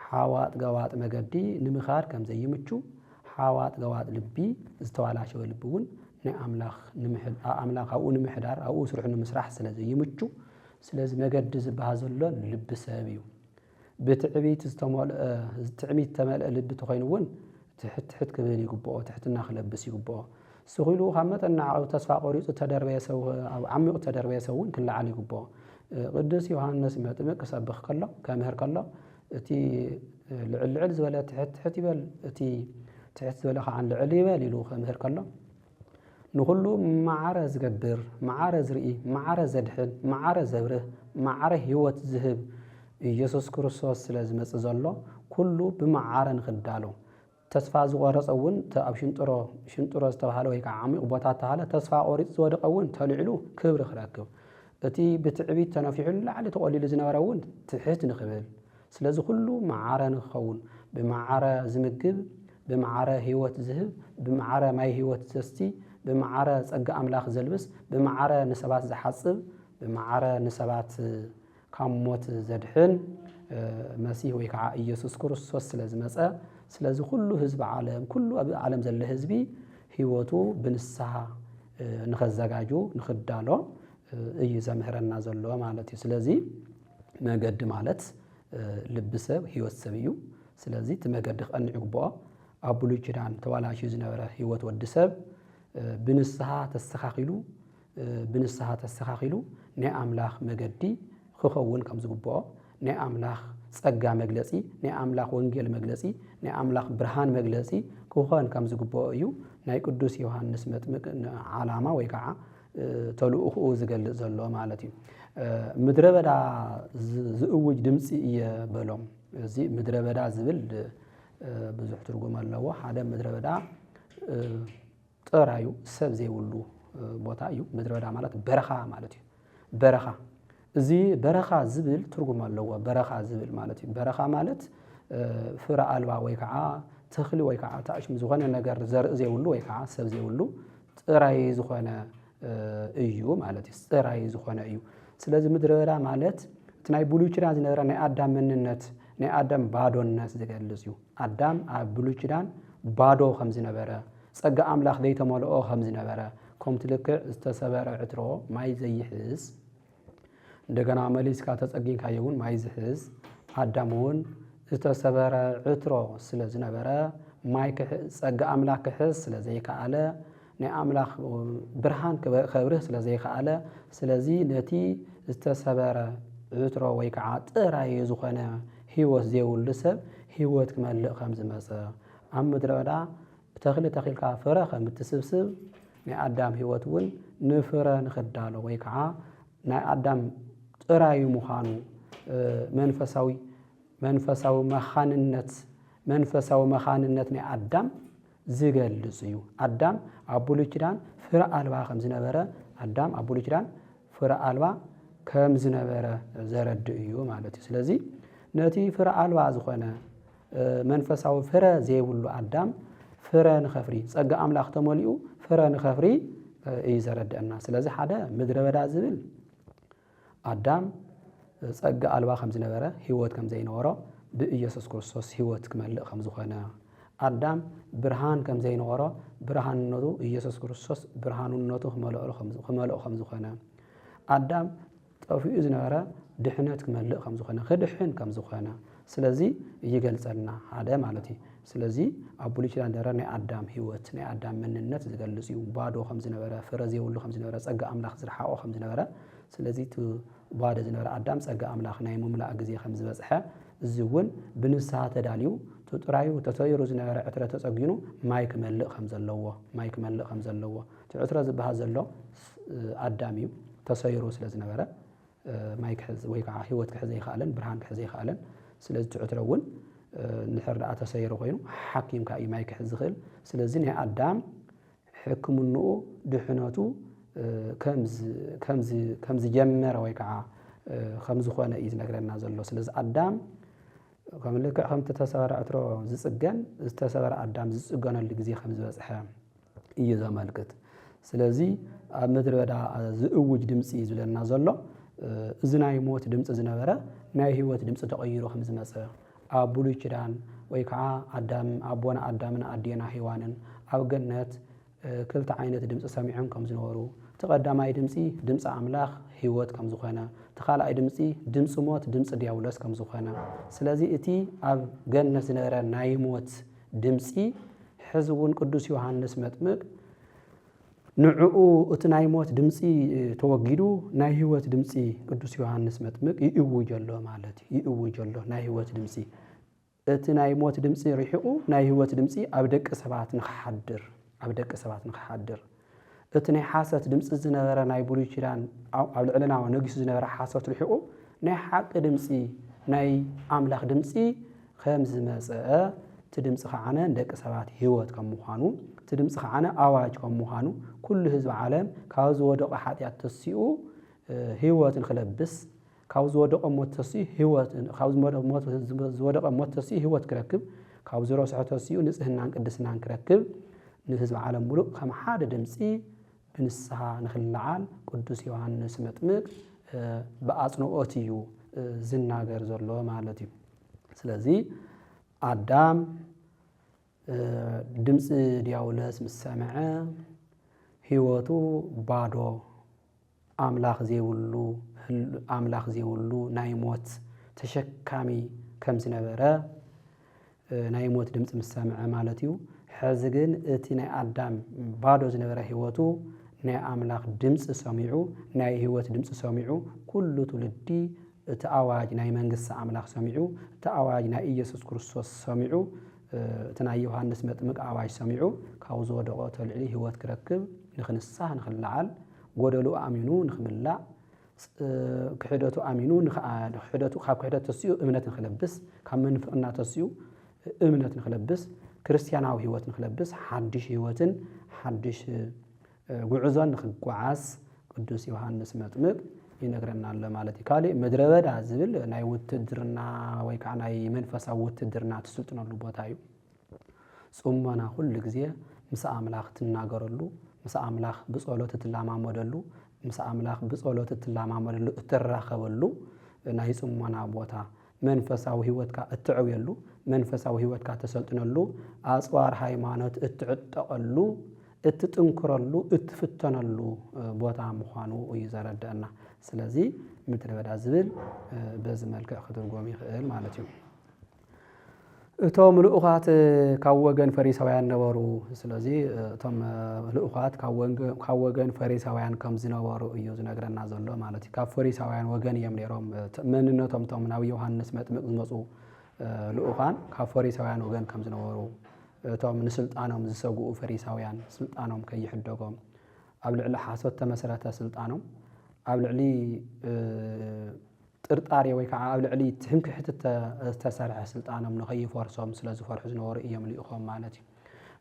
ሓዋጥ ገዋጥ መገዲ ንምኻድ ከም ዘይምቹ ሓዋጥ ገዋጥ ልቢ ዝተዋላሸወ ልቢ እውን ናይ ኣምላኽ ኣብኡ ንምሕዳር ኣብኡ ስርሑ ንምስራሕ ስለ ዘይምቹ ስለዚህ መገዲ ዝበሃል ዘሎ ልቢ ሰብ እዩ ብትዕቢት ተመልአ ልቢ ተኾይኑ እውን ትሕት ክብል ይግብኦ ትሕትና ክለብስ ይግብኦ ስኺሉ ካብ መጠን ዓቐብ ተስፋ ቆሪፁ ተደርበየ ሰብ ኣብ ዓሚቕ ተደርበየ ሰብ እውን ክለዓል ይግብኦ ቅዱስ ዮሐንስ መጥምቅ ክሰብኽ ከሎ ከምህር ከሎ እቲ ልዕል ዝበለ ትሕት ይበል እቲ ትሕት ዝበለ ከዓ ልዕል ይበል ኢሉ ከምህር ከሎ ንኹሉ ማዓረ ዝገብር ማዓረ ዝርኢ ማዓረ ዘድሕን ማዓረ ዘብርህ ማዓረ ህይወት ዝህብ ኢየሱስ ክርስቶስ ስለ ዝመጽእ ዘሎ ኩሉ ብማዓረ ንኽዳሎ ተስፋ ዝቆረጸ እውን ኣብ ሽንጥሮ ዝተባሃለ ወይ ከዓ ዓሚቕ ቦታ ተባሃለ ተስፋ ቆሪጽ ዝወደቀ እውን ተልዕሉ ክብሪ ክረክብ እቲ ብትዕቢት ተነፊሑን ላዕሊ ተቆሊሉ ዝነበረ እውን ትሕት ንኽብል ስለዚ ኩሉ ማዓረ ንኽኸውን ብማዓረ ዝምግብ ብማዓረ ህይወት ዝህብ ብማዓረ ማይ ህይወት ዘስቲ ብማዓረ ጸጋ ኣምላኽ ዘልብስ ብማዓረ ንሰባት ዝሓጽብ ብማዓረ ንሰባት ካብ ሞት ዘድሕን መሲህ ወይ ከዓ ኢየሱስ ክርስቶስ ስለ ዝመጸ ስለዚ ኩሉ ህዝቢ ዓለም ኩሉ ኣብ ዓለም ዘሎ ህዝቢ ህይወቱ ብንስሓ ንኸዘጋጁ ንኽዳሎ እዩ ዘምህረና ዘሎ ማለት እዩ ስለዚ መገዲ ማለት ልቢ ሰብ ህይወት ሰብ እዩ ስለዚ እቲ መገዲ ክቐንዕ ይግብኦ ኣብ ብሉይ ኪዳን ተዋላሽዩ ዝነበረ ህይወት ወዲ ሰብ ብንስሓ ተስተኻኺሉ ብንስሓ ተስተኻኺሉ ናይ ኣምላኽ መገዲ ክኸውን ከም ዝግብኦ ናይ ኣምላኽ ጸጋ መግለጺ ናይ ኣምላኽ ወንጌል መግለጺ ናይ ኣምላኽ ብርሃን መግለጺ ክኾን ከም ዝግብኦ እዩ ናይ ቅዱስ ዮሐንስ መጥምቅ ዓላማ ወይ ከዓ ተልእኽኡ ዝገልጽ ዘሎ ማለት እዩ ምድረ በዳ ዝእውጅ ድምፂ እየ በሎም እዚ ምድረ በዳ ዝብል ብዙሕ ትርጉም ኣለዎ ሓደ ምድረ በዳ ጥራዩ ሰብ ዘይብሉ ቦታ እዩ ምድረ በዳ ማለት በረኻ ማለት እዩ በረኻ እዚ በረኻ ዝብል ትርጉም ኣለዎ በረኻ ዝብል ማለት እዩ በረኻ ማለት ፍረ ኣልባ ወይ ከዓ ተኽሊ ወይ ከዓ ታእሽም ዝኾነ ነገር ዘርኢ ዘይብሉ ወይ ከዓ ሰብ ዘይብሉ ጥራይ ዝኾነ እዩ ማለት እዩ ጥራይ ዝኾነ እዩ ስለዚ ምድረ በዳ ማለት እቲ ናይ ብሉይ ኪዳን ዝነበረ ናይ ኣዳም መንነት ናይ ኣዳም ባዶነት ዝገልጽ እዩ ኣዳም ኣብ ብሉይ ኪዳን ባዶ ከም ዝነበረ ጸጋ ኣምላኽ ዘይተመልኦ ከም ዝነበረ ከምቲ ልክዕ ዝተሰበረ ዕትሮ ማይ ዘይሕዝ እንደገና መሊስካ ተጸጊንካዮ እውን ማይ ዝሕዝ ኣዳም እውን ዝተሰበረ ዕትሮ ስለ ዝነበረ ማይ ጸጋ ኣምላኽ ክሕዝ ስለ ዘይከኣለ ናይ ኣምላኽ ብርሃን ከብርህ ስለ ዘይከኣለ ስለዚ ነቲ ዝተሰበረ ዕትሮ ወይ ከዓ ጥራይ ዝኾነ ህይወት ዘይብሉ ሰብ ህይወት ክመልእ ከም ዝመጸ ኣብ ምድረ በዳ ተኽሊ ተኺልካ ፍረ ከም እትስብስብ ናይ ኣዳም ህይወት እውን ንፍረ ንኽዳሎ ወይ ከዓ ናይ ኣዳም ጥራይ ምዃኑ መንፈሳዊ መኻንነት ናይ ኣዳም ዝገልጽ እዩ ኣዳም ኣብ ብሉይ ኪዳን ፍረ ኣልባ ከም ዝነበረ ኣዳም ኣብ ብሉይ ኪዳን ፍረ ኣልባ ከም ዝነበረ ዘረድእ እዩ ማለት እዩ ስለዚ ነቲ ፍረ ኣልባ ዝኾነ መንፈሳዊ ፍረ ዘይብሉ ኣዳም ፍረ ንኸፍሪ ጸጋ ኣምላኽ ተመሊኡ ፍረ ንኸፍሪ እዩ ዘረድአና ስለዚ ሓደ ምድረ በዳ ዝብል ኣዳም ጸጋ ኣልባ ከም ዝነበረ ህይወት ከም ዘይነበሮ ብኢየሱስ ክርስቶስ ህይወት ክመልእ ከም ዝኾነ ኣዳም ብርሃን ከም ዘይነበሮ ብርሃንነቱ ኢየሱስ ክርስቶስ ብርሃንነቱ ክመልኦ ከም ዝኾነ ኣዳም ጠፊኡ ዝነበረ ድሕነት ክመልእ ከም ዝኾነ ክድሕን ከም ዝኾነ ስለዚ ይገልጸልና ሓደ ማለት እዩ ስለዚ ኣብ ብሉይ ኪዳን ዝነበረ ናይ ኣዳም ህይወት ናይ ኣዳም መንነት ዝገልጽ እዩ ባዶ ከም ዝነበረ ፍረ ዘይብሉ ከም ዝነበረ ጸጋ ኣምላኽ ዝረሓቆ ከም ዝነበረ ስለዚ እቲ ባዶ ዝነበረ ኣዳም ጸጋ ኣምላኽ ናይ ምምላእ ግዜ ከም ዝበጽሐ እዚ እውን ብንስሓ ተዳልዩ ጥራዩ ተሰይሩ ዝነበረ ዕትረ ተጸጊኑ ማይ ክመልእ ከም ዘለዎ እቲ ዕትረ ዝበሃል ዘሎ ኣዳም እዩ ተሰይሩ ስለ ዝነበረ ማይ ክሕዝ ወይ ከዓ ህይወት ክሕዝ ዘይከኣለን ብርሃን ክሕዝ ዘይከኣለን ስለዚ እቲ ዕትረ እውን ንድሕር ደኣ ተሰይሩ ኮይኑ ሓኪምካ እዩ ማይ ክሕዝ ዝኽእል ስለዚ ናይ ኣዳም ሕክምንኡ ድሕነቱ ከም ዝጀመረ ወይ ከዓ ከም ዝኾነ እዩ ዝነግረና ዘሎ ስለዚ ኣዳም ከም ልክዕ ከምቲ ተሰበረ ዕትሮ ዝጽገን ዝተሰበረ ኣዳም ዝጽገነሉ ግዜ ከም ዝበጽሐ እዩ ዘመልክት ስለዚ ኣብ ምድረ በዳ ዝእውጅ ድምፂ እዩ ዝብለና ዘሎ እዚ ናይ ሞት ድምፂ ዝነበረ ናይ ህይወት ድምፂ ተቐይሮ ከም ዝመጸ ኣብ ብሉይ ኪዳን ወይ ከዓ ኣቦና ኣዳምን ኣዴና ሔዋንን ኣብ ገነት ክልተ ዓይነት ድምፂ ሰሚዖም ከም ዝነበሩ እቲ ቀዳማይ ድምፂ ድምፂ ኣምላኽ ህይወት ከም ዝኾነ እቲ ካልኣይ ድምፂ ድምፂ ሞት ድምፂ ዲያብሎስ ከም ዝኾነ ስለዚ እቲ ኣብ ገነት ዝነበረ ናይ ሞት ድምፂ ሕዚ እውን ቅዱስ ዮሐንስ መጥምቅ ንዕኡ እቲ ናይ ሞት ድምፂ ተወጊዱ ናይ ህይወት ድምፂ ቅዱስ ዮሐንስ መጥምቅ ይእውጅ ኣሎ ማለት እዩ ይእውጅ ኣሎ ናይ ህይወት ድምፂ እቲ ናይ ሞት ድምፂ ርሒቑ ናይ ህይወት ድምፂ ኣብ ደቂ ሰባት ንኽሓድር እቲ ናይ ሓሰት ድምፂ ዝነበረ ናይ ብሉይ ኪዳን ኣብ ልዕልና ነጊሱ ዝነበረ ሓሰት ርሒቑ ናይ ሓቂ ድምፂ ናይ ኣምላኽ ድምፂ ከም ዝመጽአ እቲ ድምፂ ከዓነ ደቂ ሰባት ህይወት ከም ምዃኑ እቲ ድምፂ ከዓነ ኣዋጅ ከም ምዃኑ ኩሉ ህዝቢ ዓለም ካብ ዝወደቀ ኃጢአት ተሲኡ ህይወት ንኽለብስ ካብ ዝወደቀ ሞት ተሲኡ ህይወት ክረክብ ካብ ዝረስሖ ተሲኡ ንጽህናን ቅድስናን ክረክብ ንህዝቢ ዓለም ሙሉእ ከም ሓደ ድምፂ ብንስሓ ንኽለዓል ቅዱስ ዮሐንስ መጥምቅ ብኣጽንዖት እዩ ዝናገር ዘሎ ማለት እዩ ስለዚ ኣዳም ድምፂ ዲያብሎስ ምስ ሰምዐ ህይወቱ ባዶ ኣምላኽ ዘይብሉ ናይ ሞት ተሸካሚ ከም ዝነበረ ናይ ሞት ድምፂ ምስ ሰምዐ ማለት እዩ ሕዚ ግን እቲ ናይ ኣዳም ባዶ ዝነበረ ህይወቱ ናይ ኣምላኽ ድምፂ ሰሚዑ ናይ ህይወት ድምፂ ሰሚዑ ኩሉ ትውልዲ እቲ ኣዋጅ ናይ መንግስቲ ኣምላኽ ሰሚዑ እቲ ኣዋጅ ናይ ኢየሱስ ክርስቶስ ሰሚዑ እቲ ናይ ዮሐንስ መጥምቅ ኣዋጅ ሰሚዑ ካብ ዝወደቆ ተልዕሊ ህይወት ክረክብ ንኽንሳህ ንኽልዓል ጎደሉ ኣሚኑ ንኽምላእ ክሕደቱ ኣሚኑ ክሕደቱ ካብ ክሕደት ተስኡ እምነት ንኽለብስ ካብ መንፍቅና ተስኡ እምነት ንኽለብስ ክርስቲያናዊ ህይወት ንኽለብስ ሓድሽ ህይወትን ሓድሽ ጉዕዞን ንኽጓዓዝ ቅዱስ ዮሐንስ መጥምቅ ይነግረና ኣሎ ማለት እዩ። ካልእ ምድረ በዳ ዝብል ናይ ውትድርና ወይ ከዓ ናይ መንፈሳዊ ውትድርና ትስልጥነሉ ቦታ እዩ። ጽሞና ኩሉ ግዜ ምስ ኣምላኽ ትናገረሉ ምስ ኣምላኽ ብጸሎት ትላማመደሉ ምስ ኣምላኽ ብጸሎት ትላማመደሉ እትራኸበሉ ናይ ጽሞና ቦታ መንፈሳዊ ህይወትካ እትዕብየሉ መንፈሳዊ ህይወትካ ተሰልጥነሉ ኣጽዋር ሃይማኖት እትዕጠቐሉ እትጥንክረሉ እትፍተነሉ ቦታ ምዃኑ እዩ ዘረድአና። ስለዚ ምድረ በዳ ዝብል በዚ መልክዕ ክትርጎም ይኽእል ማለት እዩ። እቶም ልኡኻት ካብ ወገን ፈሪሳውያን ነበሩ። ስለዚ እቶም ልኡኻት ካብ ወገን ፈሪሳውያን ከም ዝነበሩ እዩ ዝነግረና ዘሎ ማለት እዩ። ካብ ፈሪሳውያን ወገን እዮም ነይሮም መንነቶም እቶም ናብ ዮሐንስ መጥምቅ ዝመፁ ልኡኻን ካብ ፈሪሳውያን ወገን ከም ዝነበሩ እቶም ንስልጣኖም ዝሰግኡ ፈሪሳውያን ስልጣኖም ከይሕደጎም ኣብ ልዕሊ ሓሶት ተመሰረተ ስልጣኖም ኣብ ልዕሊ ጥርጣሬ ወይ ከዓ ኣብ ልዕሊ ትምክሕቲ ዝተሰርሐ ስልጣኖም ንኸይፈርሶም ስለ ዝፈርሑ ዝነበሩ እዮም ልኢኾም ማለት እዩ።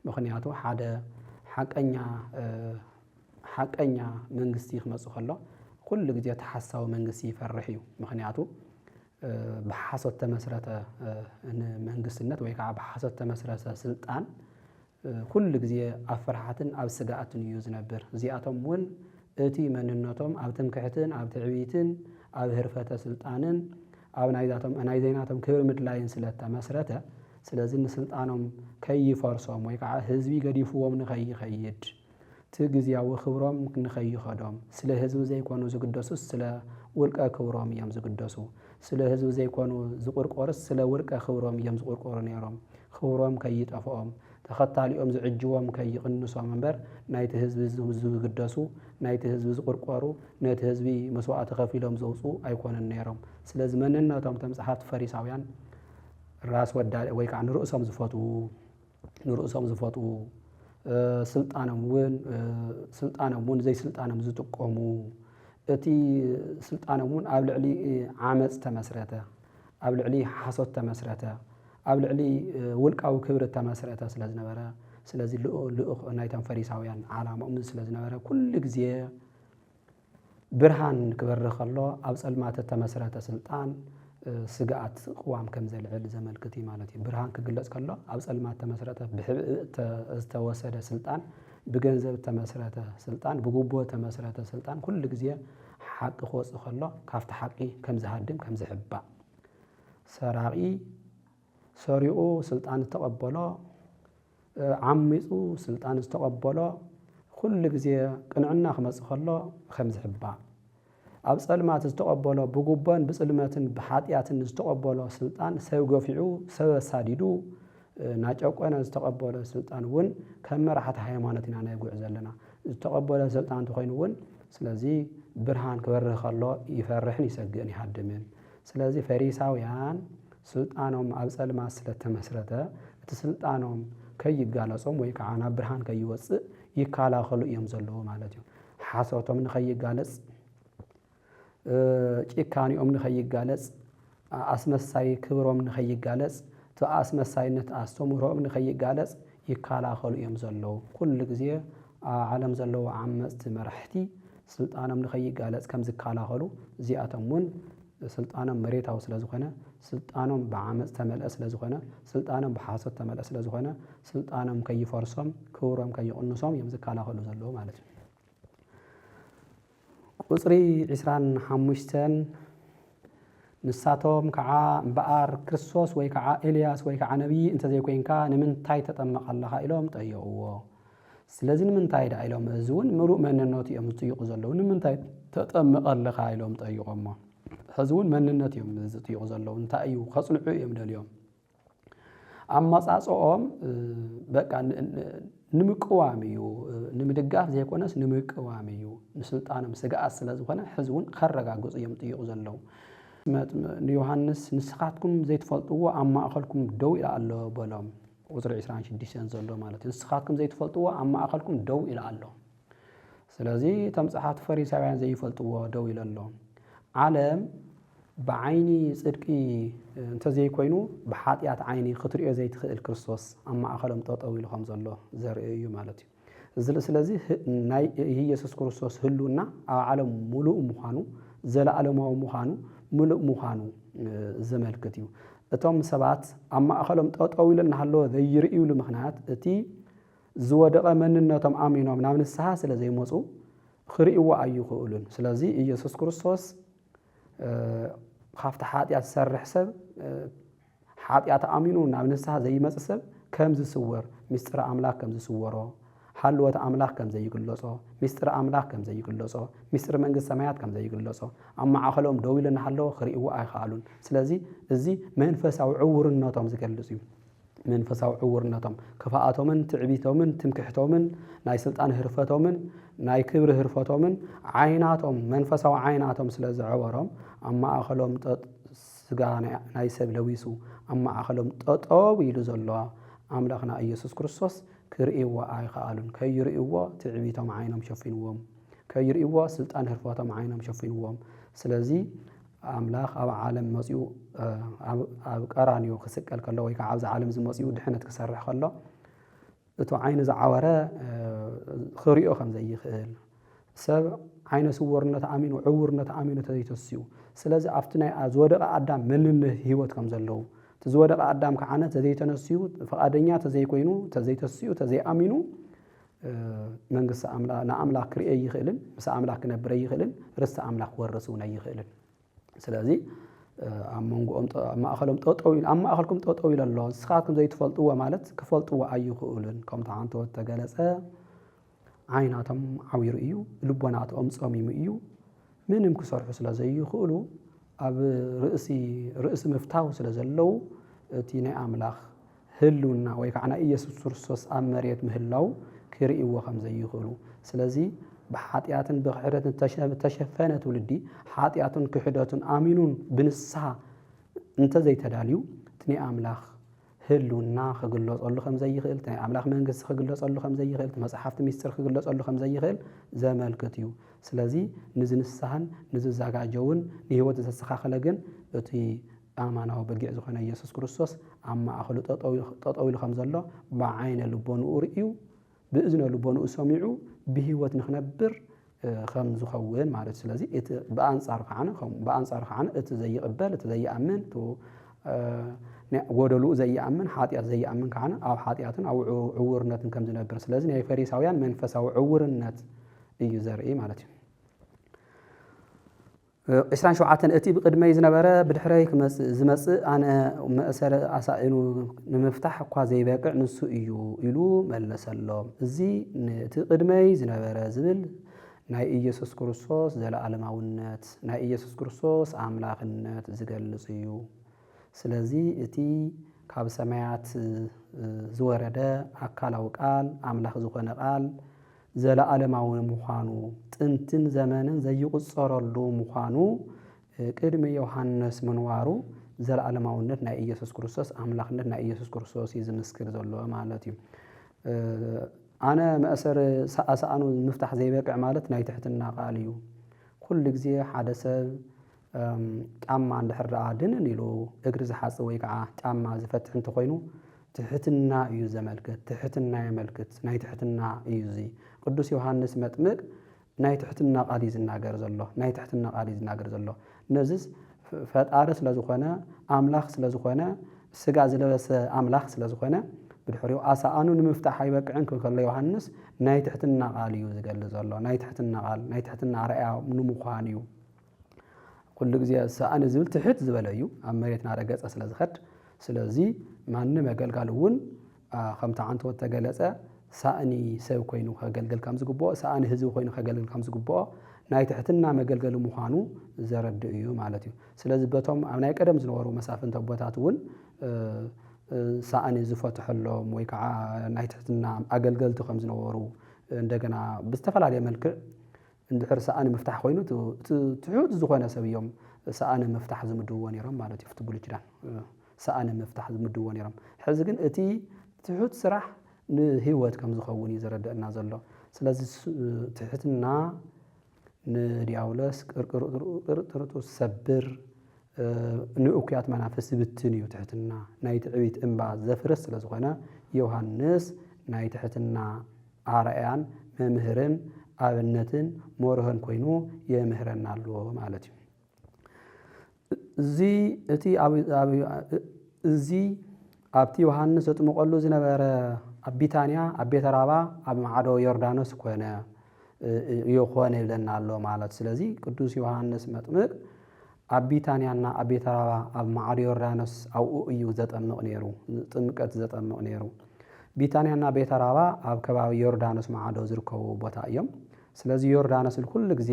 ምክንያቱ ሓደ ሓቀኛ መንግስቲ ክመፅእ ከሎ ኩሉ ግዜ ተሓሳዊ መንግስቲ ይፈርሕ እዩ። ምክንያቱ ብሓሶት ተመስረተ መንግስትነት ወይ ከዓ ብሓሶት ተመስረተ ስልጣን ኩሉ ግዜ ኣብ ፍርሓትን ኣብ ስጋኣትን እዩ ዝነብር። እዚኣቶም እውን እቲ መንነቶም ኣብ ትምክሕትን ኣብ ትዕቢትን ኣብ ህርፈተ ስልጣንን ኣብ ናይ ዘይናቶም ክብሪ ምድላይን ስለተመስረተ ስለዚ ንስልጣኖም ከይፈርሶም ወይ ከዓ ህዝቢ ገዲፍዎም ንኸይኸይድ እቲ ግዝያዊ ክብሮም ንኸይኸዶም ስለ ህዝቢ ዘይኮኑ ዝግደሱ ስለ ውልቀ ክብሮም እዮም ዝግደሱ ስለ ህዝቢ ዘይኮኑ ዝቁርቆርስ ስለ ውልቀ ክብሮም እዮም ዝቁርቆሩ ነይሮም ክብሮም ከይጠፍኦም ተኸታሊኦም ዝዕጅቦም ከይቕንሶም እምበር ናይቲ ህዝቢ ዝግደሱ ናይቲ ህዝቢ ዝቁርቆሩ ነቲ ህዝቢ መስዋዕቲ ከፊሎም ዘውፁ ኣይኮነን ነይሮም። ስለዚ መንነቶም እቶም ጸሓፍቲ ፈሪሳውያን ራስ ወዳድ ወይ ከዓ ንርእሶም ዝፈትዉ ስልጣኖም እውን ዘይስልጣኖም ዝጥቀሙ እቲ ስልጣኖም እውን ኣብ ልዕሊ ዓመፅ ተመስረተ ኣብ ልዕሊ ሓሶት ተመስረተ ኣብ ልዕሊ ውልቃዊ ክብሪ ተመስረተ ስለ ዝነበረ ስለዚ ልኡኽ ናይቶም ፈሪሳውያን ዓላማኦም ስለ ዝነበረ ኩሉ ግዜ ብርሃን ክበርህ ከሎ ኣብ ጸልማት ተመስረተ ስልጣን ስጋኣት ቅዋም ከም ዘልዕል ዘመልክት እዩ ማለት እዩ። ብርሃን ክግለጽ ከሎ ኣብ ጸልማት ተመስረተ ዝተወሰደ ስልጣን ብገንዘብ ተመስረተ ስልጣን ብጉቦ ተመስረተ ስልጣን ኩሉ ግዜ ሓቂ ክወፅእ ከሎ ካብቲ ሓቂ ከም ዝሃድም ከም ዝሕባእ ሰራቂ ሰሪኡ ስልጣን ዝተቐበሎ ዓሚፁ ስልጣን ዝተቐበሎ ኩሉ ግዜ ቅንዕና ክመፅእ ከሎ ከም ዝሕባእ ኣብ ጸልማት ዝተቐበሎ ብጉቦን ብጽልመትን ብሓጢኣትን ዝተቐበሎ ስልጣን ሰብ ገፊዑ ሰብ ኣሳዲዱ ናጨቆነ ዝተቐበሎ ስልጣን እውን ከም መራሕቲ ሃይማኖት ኢና ነጉዕ ዘለና ዝተቐበለ ስልጣን እንተኮይኑ እውን ስለዚ ብርሃን ክበርህ ከሎ ይፈርሕን ይሰግእን ይሃድምን። ስለዚ ፈሪሳውያን ስልጣኖም ኣብ ጸልማት ስለተመስረተ እቲ ስልጣኖም ከይጋለጾም ወይ ከዓ ናብ ብርሃን ከይወፅእ ይከላኸሉ እዮም ዘለዉ ማለት እዩ። ሓሶቶም ንኸይጋለጽ ጭካኒኦም ንኸይጋለጽ ኣስመሳይ ክብሮም ንኸይጋለጽ ኣስመሳይነት ኣስተምህሮኦም ንኸይጋለጽ ይከላኸሉ እዮም ዘለዉ። ኩሉ ግዜ ኣብ ዓለም ዘለዉ ዓመፅቲ መራሕቲ ስልጣኖም ንኸይጋለጽ ከም ዝከላኸሉ እዚኣቶም እውን ስልጣኖም መሬታዊ ስለ ዝኾነ ስልጣኖም ብዓመፅ ተመልአ ስለ ዝኾነ ስልጣኖም ብሓሶት ተመልአ ስለ ዝኾነ ስልጣኖም ከይፈርሶም ክብሮም ከይቕንሶም እዮም ዝከላኸሉ ዘለዉ ማለት እዩ። ቁፅሪ 25 ንሳቶም ከዓ እምበኣር ክርስቶስ ወይ ከዓ ኤልያስ ወይ ከዓ ነቢይ እንተዘይኮይንካ ንምንታይ ተጠመቕ ኣለኻ ኢሎም ጠየቕዎ። ስለዚ ንምንታይ ዳ ኢሎም እዚ እውን ምሉእ መንነቱ እዮም ዝጥይቁ ዘለዉ ንምንታይ ተጠመቕ ኣለኻ ኢሎም ጠይቖሞ ሕዚ እውን መንነት እዮም ዝጥይቁ ዘለዉ እንታይ እዩ ከጽንዑ እዮም ደልዮም። ኣብ መጻጽኦም በቃ ንምቅዋምዩ ንምድጋፍ ዘይኮነስ ንምቅዋምዩ ንስልጣኖም ስጋኣት ስለዝኾነ ሕዝውን ከረጋግፁ እዮም ጥይቁ ዘለው ዮሐንስ ንስኻትኩም ዘይትፈልጥዎ ኣብ ማእኸልኩም ደው ኢላ ኣሎ በሎም ቁጥሪ 26 ዘሎ ማለት ንስኻትኩም ዘይትፈልጥዎ ኣብ ማእኸልኩም ደው ኢላ ኣሎ ስለዚ ተምጽሓት ፈሪሳውያን ዘይፈልጥዎ ደው ኢላ ኣሎ ዓለም بعيني صدقي انت زي كوينو بحاطيات عيني خطريو زي تخيل كريستوس اما اخلهم تطوي لهم زلو زرئيو مالتي ስለዚህ ናይ ኢየሱስ ክርስቶስ ህሉና ዓለም ሙሉእ ምዃኑ ዘለዓለማዊ ምዃኑ ሙሉእ ምዃኑ ዘመልክት እዩ እቶም ሰባት ኣብ ማእኸሎም ጠጠው ኢለን ሃሎ ዘይርእዩሉ ምኽንያት እቲ ዝወደቐ መንነቶም ኣሚኖም ናብ ንስሓ ስለ ዘይመፁ ክርእይዎ ኣይኽእሉን ስለዚ ኢየሱስ ክርስቶስ خافت حاطيات سرح سب حاطيات أمينو نابنسها زي مسسب كم زي صور مستر أملاك كم زي صوره حلوة أملاك كم زي يقول له مستر أملاك كم زي يقول له مستر منج السمايات كم زي يقول له أما عقلهم دويل نحلو خريء وأي خالون سلازي زي منفس أو عور النطم زي كله منفس أو عور النطم كفاءتهم من تعبيتهم من تمكحتهم من ناي سلطان هرفتهم من ناي كبر هرفتهم من عيناتهم منفس أو عيناتهم سلازي عورهم أما أخلهم سجانا نايسب لويسو أما أخلهم تطاويل زلوا أملاكنا إيسوس كريستوس كرئيوا أي خالون كيرئيوا تعبيتهم عينهم شوفينهم كيرئيوا سلطان هرفاتهم عينهم شوفينهم سلازي أملاك أو عالم مسيو أو قرانيو خسكل كله ويك عاوز عالم زي مسيو دحنة كسرح خلا تو عين زعورة خريئو خم زي خيل سبع عين صورنا تأمين وعورنا تأمين تزيتسيو سلازي أفتنا أزودق أدم من هيوت كم زلوا تزودق أدم كعنة تزيتنسيو فقدنيا تزي كوينو تزيتسيو تزي أمينو من قص أملا نأملا كرئي يخلن بس أملا كنبري يخلن رست أملا ورسونا يخلن سلازي أما أخلهم تطويل أما أخلكم تطويل الله سخاتكم زي تفلطوا مالت كفلطوا أي خؤلن كم تعنتوا تجلس عيناتهم عوير إيو لبناتهم صاميم إيو منهم كسر فسلا زي يخولوا أب رئيس مفتاح سلا زلوا تينا أملاخ هلونا ويكعنا إيسوس كريستوس أمريت مهلاو كرئيوا خم زي يخولوا سلازي بحاتيات بحرة تشفنت ولدي حاتيات كحدات آمنون بنسها انت زي تداليو تني أملاخ هلونا خجلص الله خم زي خيل تاني أملاك منجس خجلص الله خم زي خيل مسحفت ميستر خجلص الله خم زي خيل زمال كتيو سلازي نزن السهن نزن زعج جون نهوت السخاء خلقن تي آمانه وبرجع زخنا يسوع كريستوس أما أخلو تطاويل خم زلا بعين لبون أوريو بإذن لبون أسمعوا بهوت نخنبر خم زخوين معرض سلازي بأنصار خانة زي قبل زي أمن تو ودلو زي أمن حاطيات زي أمن كعنا أو حاطيات أو عورنات كم زنبر سلازن هي فريساويان منفس أو عورنات يزرعي مالتي إسران شو عتن أتي بقدمي زنبرة بدحريك زمس أنا مأسر أسائنو نمفتح قازي باقع نسو إيلو ملا سلام زي تقدمي زنبرة زبل ناي إيسوس كريستوس زل عالماونات ناي إيسوس كريستوس أملاكنات زقل سيو سلازي اتي كاب سماعات زورده أكالاو قال أملاك زخنا قال زل عالماون مخانو تنتن زمانا زي قصر اللو مخانو قدم يوحنس منوارو زل عالماونت نا إيسوس كريستوس أملاكنت نا إيسوس كريستوس يزمسكر زلو مالتي أنا مأسر سأسأنو مفتح زي باقع مالت ناي تحتنا قاليو كل جزي حدث أما عند حرة دين نيلو إجرز حاس ويقع أما زفتح أنت خوينو تحتنا يوزا ملكت تحتنا ملكت ناي تحتنا يوزي قدوس يوحنس متمك ناي تحتنا قاديز الناقر زلو ناي تحتنا قاديز الناقر زلو نزز فأرس لزخنا أملاخ لزخنا سجاز لبس أملاخ لزخنا بالحريو أسا أنو نمفتح يبقى عنكم خلي يوحنس ناي تحتنا قال يوزا قال زلو ناي تحتنا رأي نمخانيو كل جزء سأنا زبل تحت زبلايو أما يتنا رجعت أصل زخد سلازي ما نما قالون خمت عنت وتجلسه سأني سو كينو خجل كم زجبوا سأني هزو كينو خجل كم زجبوا ناي تحتنا ما قال مخانو زرد إيو مالتي سلازي بتوم أنا يقدم زنورو مسافة تبوتاتون ሳእኒ ዝፈትሐሎም ወይ ከዓ ናይ ትሕትና ኣገልገልቲ ከም ዝነበሩ እንደገና ብዝተፈላለየ መልክዕ እንድሕር ሳእኒ ምፍታሕ ኮይኑ ትሑት ዝኾነ ሰብ እዮም ሳእኒ ምፍታሕ ዝምድብዎ ነይሮም ማለት እዩ ፍቲ ብሉይ ኪዳን ሳእኒ ምፍታሕ ዝምድብዎ ነይሮም ሕዚ ግን እቲ ትሑት ስራሕ ንህይወት ከም ዝኸውን እዩ ዘረድአና ዘሎ ስለዚ ትሕትና ንዲያብሎስ ቅርቅርጡ ሰብር ንእኩያት መናፍስ ዝብትን እዩ ትሕትና ናይ ትዕቢት እምባ ዘፍርስ ስለ ዝኾነ ዮሃንስ ናይ ትሕትና ኣርአያን መምህርን ኣብነትን መርህን ኮይኑ የምህረና ኣሎ ማለት እዩ እዚ ኣብቲ ዮሃንስ ዘጥምቀሉ ዝነበረ ኣብ ቢታንያ ኣብ ቤተ ራባ ኣብ ማዕዶ ዮርዳኖስ ኮነ ይኾነ ይብለና ኣሎ ማለት ስለዚ ቅዱስ ዮሃንስ መጥምቅ ኣብ ቢታንያና ኣብ ቤተ ራባ ኣብ ማዕዶ ዮርዳኖስ ኣብኡ እዩ ዘጠምቕ ነይሩ ጥምቀት ዘጠምቕ ነይሩ ቢታንያና ቤተ ራባ ኣብ ከባቢ ዮርዳኖስ ማዕዶ ዝርከቡ ቦታ እዮም ስለዚ ዮርዳኖስ ኩሉ ግዜ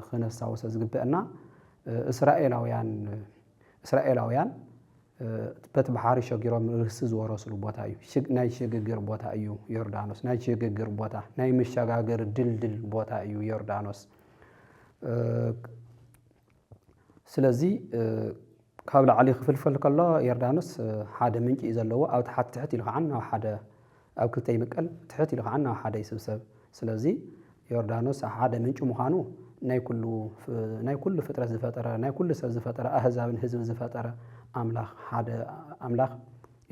ክነሳውሰ ዝግበአና እስራኤላውያን በቲ ባሕሪ ሸጊሮም ርህሲ ዝወረስሉ ቦታ እዩ ናይ ሽግግር ቦታ እዩ ዮርዳኖስ ናይ ሽግግር ቦታ ናይ መሸጋገር ድልድል ቦታ እዩ ዮርዳኖስ ስለዚ ካብ ላዕሊ ክፍልፈል ከሎ ዮርዳኖስ ሓደ ምንጭ እዩ ዘለዎ ኣብ ታሕቲ ትሕት ኢሉ ከዓ ናብ ሓደ ኣብ ክልተ ይምቀል ትሕት ኢሉ ከዓ ናብ ሓደ ይስብሰብ ስለዚ ዮርዳኖስ ሓደ ምንጭ ምዃኑ ናይ ኩሉ ፍጥረት ዝፈጠረ ናይ ኩሉ ሰብ ዝፈጠረ ኣህዛብን ህዝብ ዝፈጠረ ኣምላኽ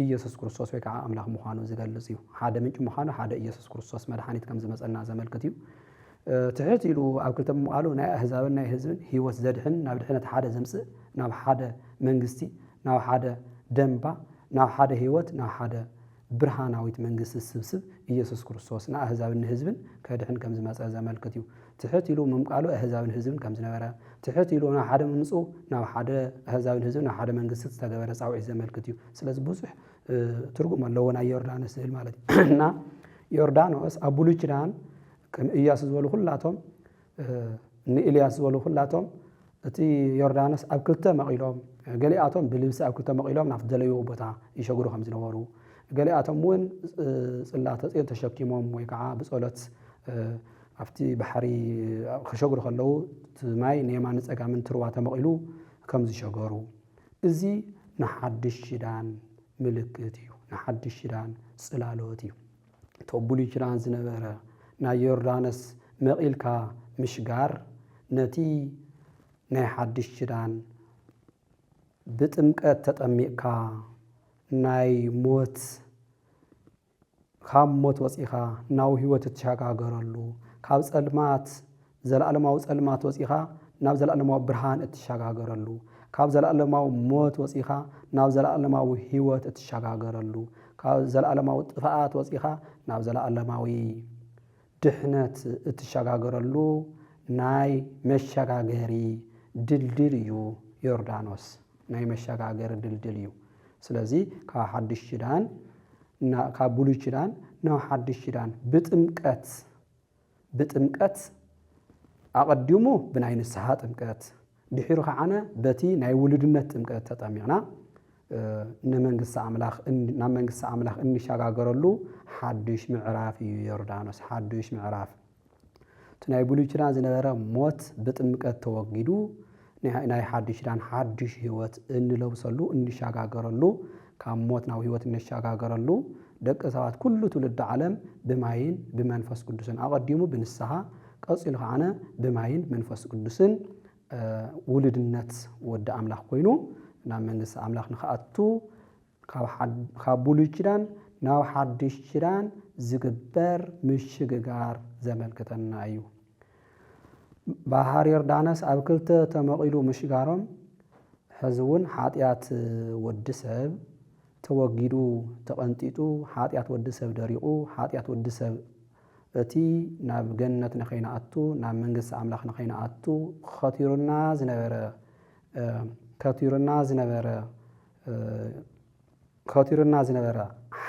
ኢየሱስ ክርስቶስ ወይ ከዓ ኣምላኽ ምዃኑ ዝገልጽ እዩ ሓደ ምንጭ ምዃኑ ሓደ ኢየሱስ ክርስቶስ መድሓኒት ከም ዝመፀና ዘመልክት እዩ ትሕት ኢሉ ኣብ ክልተ ምቃሉ ናይ ኣህዛብን ናይ ህዝብን ህይወት ዘድሕን ናብ ድሕነት ሓደ ዘምፅእ ናብ ሓደ መንግስቲ ናብ ሓደ ደንባ ናብ ሓደ ህይወት ናብ ሓደ ብርሃናዊት መንግስቲ ስብስብ ኢየሱስ ክርስቶስ ንኣህዛብን ንህዝብን ከድሕን ከም ዝመፀ ዘመልክት እዩ ትሕት ኢሉ ምምቃሉ ኣህዛብን ህዝብን ከም ዝነበረ ትሕት ኢሉ ናብ ሓደ ምምፁ ናብ ሓደ ኣህዛብን ህዝብን ናብ ሓደ መንግስቲ ዝተገበረ ፃውዒት ዘመልክት እዩ ስለዚ ብዙሕ ትርጉም ኣለዎ ናይ ዮርዳኖስ ዝብል ማለት እዩ እና ዮርዳኖስ ኣብ ብሉይ ኪዳን ከም ኢያሱ ዝበሉ ኩላቶም ንኤልያስ ዝበሉ ኩላቶም እቲ ዮርዳኖስ ኣብ ክልተ መቂሎም ገሊኣቶም ብልብሲ ኣብ ክልተ መቂሎም ናብ ደለይዎ ቦታ ይሸግሩ ከም ዝነበሩ ገሊኣቶም እውን ጽላተ ጽዮን ተሸኪሞም ወይ ከዓ ብጸሎት ኣብቲ ባሕሪ ክሸግሩ ከለዉ ማይ ንየማን ፀጋምን ትሩባ ተመቂሉ ከም ዝሸገሩ እዚ ንሓድሽ ኪዳን ምልክት እዩ ንሓድሽ ኪዳን ጽላሎት እዩ እቶም ብሉይ ኪዳን ዝነበረ ናይ ዮርዳኖስ መቂልካ ምሽጋር ነቲ ናይ ሓድሽ ኪዳን ብጥምቀት ተጠሚቕካ ናይ ሞት ካብ ሞት ወፂኻ ናብ ህይወት እትሸጋገረሉ ካብ ጸልማት ዘለዓለማዊ ጸልማት ወፂኻ ናብ ዘለዓለማዊ ብርሃን እትሸጋገረሉ ካብ ዘለዓለማዊ ሞት ወፂኻ ናብ ዘለዓለማዊ ህይወት እትሸጋገረሉ ካብ ዘለዓለማዊ ጥፍኣት ወፂኻ ናብ ዘለዓለማዊ ድሕነት እትሸጋገረሉ ናይ መሸጋገሪ ድልድል እዩ ዮርዳኖስ ናይ መሸጋገሪ ድልድል እዩ ስለዚ ካብ ሓድሽ ኪዳን ካብ ብሉይ ኪዳን ናብ ሓድሽ ኪዳን ብጥምቀት ኣቐዲሙ ብናይ ንስሓ ጥምቀት ድሒሩ ከዓነ በቲ ናይ ውልድነት ጥምቀት ተጠሚቕና ንመንግስቲ ኣምላኽ እንሸጋገረሉ ሓድሽ ምዕራፍ እዩ ዮርዳኖስ ሓድሽ ምዕራፍ እቲ ናይ ብሉይ ኪዳን ዝነበረ ሞት ብጥምቀት ተወጊዱ ናይ ሓድሽ ኪዳን ሓድሽ ህይወት እንለብሰሉ እንሸጋገረሉ ካብ ሞት ናብ ህይወት እንሸጋገረሉ ደቂ ሰባት ኩሉ ትውልድ ዓለም ብማይን ብመንፈስ ቅዱስን ኣቐዲሙ ብንስሓ ቀፂሉ ከዓነ ብማይን መንፈስ ቅዱስን ውልድነት ወዲ ኣምላኽ ኮይኑ ናብ መንግስቲ ኣምላኽ ንኽኣቱ ካብ ብሉይ ኪዳን ናብ ሓድሽ ኪዳን ዝግበር ምሽግጋር ዘመልክተና እዩ ባሕሪ ዮርዳኖስ ኣብ ክልተ ተመቂሉ ምሽጋሮም ሕዚ እውን ሓጢኣት ወዲ ሰብ ተወጊዱ ተቐንጢጡ ሓጢኣት ወዲ ሰብ ደሪቑ ሓጢኣት ወዲ ሰብ እቲ ናብ ገነት ንኸይነኣቱ ናብ መንግስቲ ኣምላኽ ንኸይነኣቱ ከቲሩና ዝነበረ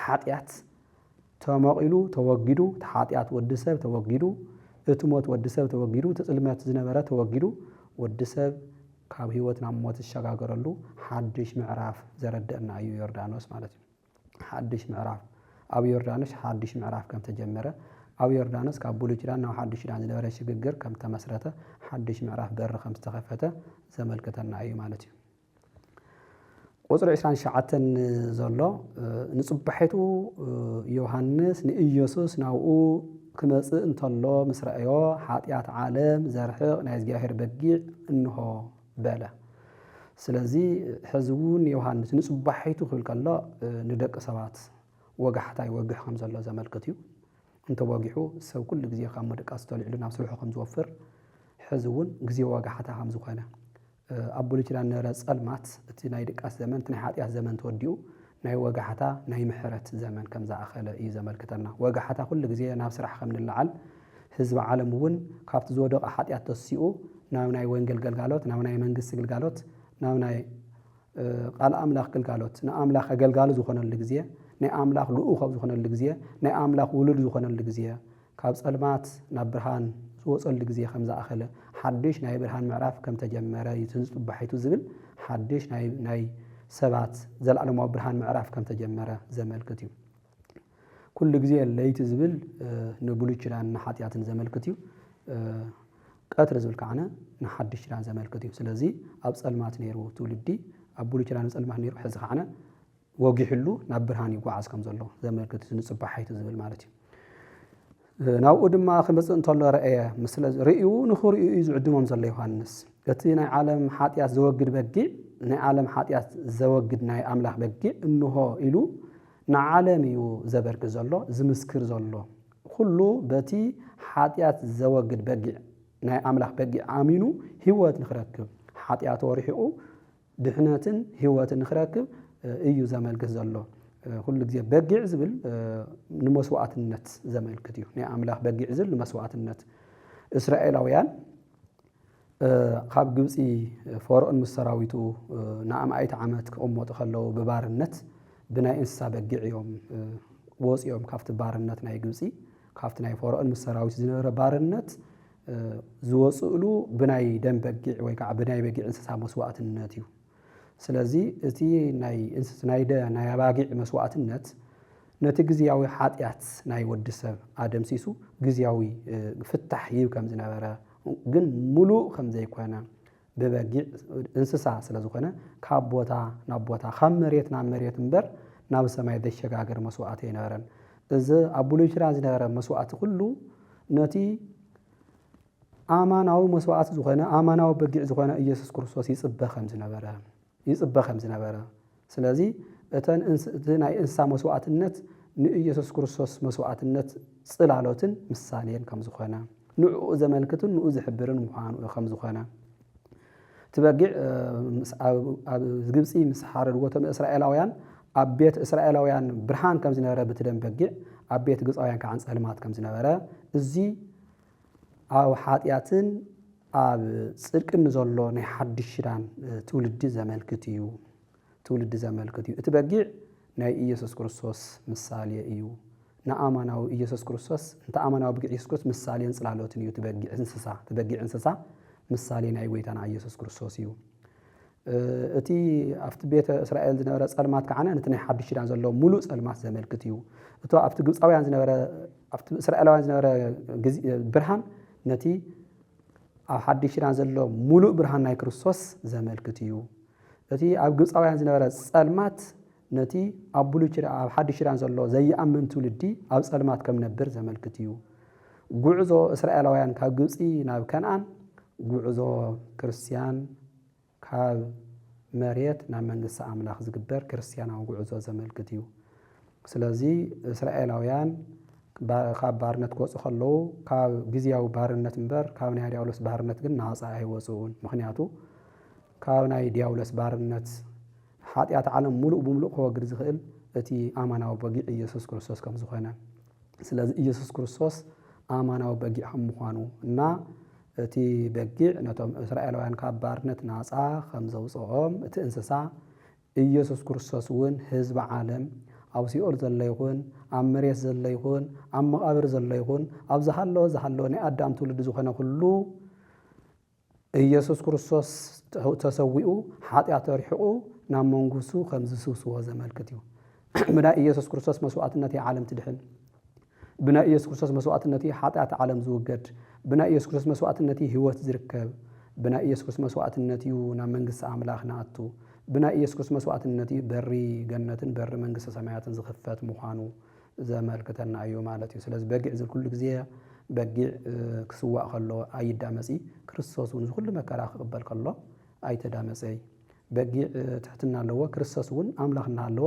ሓጢኣት ተመቂሉ ተወጊዱ ሓጢኣት ወዲ ሰብ ተወጊዱ እቲ ሞት ወዲ ሰብ ተወጊዱ እቲ ጽልመት ዝነበረ ተወጊዱ ወዲ ሰብ ካብ ህይወት ናብ ሞት ዝሸጋገረሉ ሓድሽ ምዕራፍ ዘረድአና እዩ ዮርዳኖስ ማለት እዩ حدش معرف أو يوردانوس حدش معرف كم تجمرة أو يوردانوس كابولي كلان أو حدش لان دورة شجر كم تمسرته حدش معرف بر خمس تخفته زمل كترنا أي مالتي وصل عشان شعتن زلا نصبحته يوحنس نيسوس ناو كمس انت الله مسرأيو حاتيات عالم زرحق نايز جاهر بقيع انه باله سلازي حزون يوحنس نصبحته خلق الله ندق سبات وقحتا يوقح خمس الله زملكتيو انت واقحو سو كل جزيه خام دق استولع لنا صلحو خمس وفر حزون جزيه وقحتا خمس خانه أبولي كلان نرز المات تناي دقاس زمن تناي حاتيات زمن توديو ناي وقحتا ناي محرت زمن كم زا أخلا إي زمن كترنا وقحتا كل جزية ناف سرح من العل حزب عالم ون كافت زودق حاتيات تسيئو ناي وينجل قلقالوت ناي منقس قلقالوت ناي قال أملاخ قلقالوت نا أملاخ قلقالو زخون الجزية ناي أملاخ لؤوخ زخون الجزية ناي أملاخ ولد زخون الجزية كافت المات نبرهان وصل الجزية خمسة أخلا حدش ناي برهان معرف كم تجمرة يتنزل بحيث زبل حدش ناي سبعة زل على ما برهان معرف كم تجمرة زمل كتيو كل جزية اللي تزبل نقولي كلام نحاتيات زمل كتيو قطر زبل كعنا نحدش كلام زمل كتيو سلازي أبصل ما تنيرو تولدي أبولي كلام أبصل ما نيرو حزق عنا وجي حلو نبرهان يقعز كم زلوا زمل كتيو نصب بحيث زبل مالتي ناو ما خمس انطلع رأيه مثل رأيه نخور يزعدون زل يوحنس قتينا عالم حاتيات زوجد بقي نعالم حاتيات زوجد ناي أملاح بقي إنه إلو نعالم يو زبرك زلوا زمسكر زلوا كله بتي حاتيات زوجد بقي ناي أملاح بقي عامينو هوات نخركب حاتيات وريحو دحناتن هوات نخركب إيو زمالك زلوا كل جزء بقي عزبل نمسوات النت زمان كتير نعم أملاح بقي عزل نمسوات النت إسرائيلويان خاب جزء فارق المسراويتو نعم أي تعمد كأمة خلوا ببار النت بناء إنسا بقي يوم وص يوم كافت بار النت ناي جزء كافت ناي فارق المسراويت زنر بار النت زوصلو بناء دم بقي ويكع بناء بقي إنسا مسوات النتيو سلازي تي ناي انسس نايده ناي باقي مسوات النت نت غزياوي حاطيات ناي ودسب ادم سيسو غزياوي فتح يب كم زنبره ግን ሙሉ ከም ዘይኮነ በበጊዕ እንስሳ ስለዝኾነ ካብ ቦታ ናብ ቦታ ካብ መሬት ናብ መሬት እንበር ናብ ሰማይ ደሸጋገር መስዋዕት ይነበረን እዚ አቡሉ ይችራ ዝነበረ መስዋዕት ሁሉ ነቲ አማናዊ መስዋዕት ዝኾነ አማናዊ በጊዕ ዝኾነ ኢየሱስ ክርስቶስ ይጽበ ከም ዝነበረ ስለዚ እተን ናይ እንስሳ መስዋዕትነት ንኢየሱስ ክርስቶስ መስዋዕትነት ጽላሎትን ምሳሌን ከም ዝኾነ ንዑ ዘመልክቱን ንዑ ዝሕብርን ምዃኑ ከም ዝኾነ تبقى ግብጽ مسحار الوطن إسرائيلاويان أبيت إسرائيلاويان برهان كم زنورة بتدم بقى أبيت جزء كان سلمات كم زنورة زي أو حاتياتن أب سلك النزولو نحد الشران تولد زمل كتيو تبقى ناي إيسوس كريستوس مثالي إيو نآمناو إيسوس كريستوس أنت آمناو بقى إيسوس كريستوس مثالي انسلالوتن يو تبقى إنسسا مثالي ناي ويتانا إيسوس كريستوس يو أتي أفت بيت إسرائيل زنورة سلمات كعنا نتني حد الشران زلو ملو سلمات زمل كتيو أتو أفت جزء أويان زنورة أفت إسرائيل أويان زنورة برهان نتي أو حد الشران زلو ملو برهان ناي كريستوس زمل كتيو أتي أب جزء أويان زنورة سلمات نتي أبولو شرا حد الشران زلو زي أمن تولدي أو سلمات كم نبر زمل كتيو جوعزو إسرائيل أويان كجزء ناب كنعان جوعزو كريستيان كاب مريت نعمل لسه أملاخ زجبر كريستيان أو جوعزو زمل كتيو سلازي إسرائيل أويان كاب بارنت قوس خلو كاب جزياو بارنت مبر كاب نهاري أولس بارنت جن ناصع هيوزون مخنياتو كاب ناي دياولس بارنت حاتيات عالم ملؤ بملؤ هو جرز خيل التي آمنا وبقي إيسوس كريستوس كم زخنا سلازي إيسوس كريستوس آمنا وبقي هم مخانو نا التي بقي نتوم إسرائيل وان كاب بارنت ناصع خمسة وصوم تنسسا إيسوس كريستوس ون حزب عالم أو سيور زليهون أم مريس زليهون أم مقابر زليهون أو زحلو نقدم تولد زخنا كله إيسوس كريستوس تسويه حاتيات ريحو نام منغوسو خمس سوسو زمال كتيو بناء يسوع كريستوس مسواتنتي عالم تدحن بناء يسوع كريستوس مسواتنتي حاطات عالم زوجد بناء يسوع كريستوس مسواتنتي هيوت زركب بناء يسوع كريستوس مسواتنتي نا منغس املاخنا اتو بناء يسوع كريستوس مسواتنتي بري جنتن بر منغس سماياتن زخفت مخانو زملكتنا ايو مالتي سلاز بقع زل كل غزيه بقع كسوا خلو ايدامسي كريستوس ون كل مكرا قبل كله ايتدامسي بقع تحتنا لو كريستوس ون املاخنا لو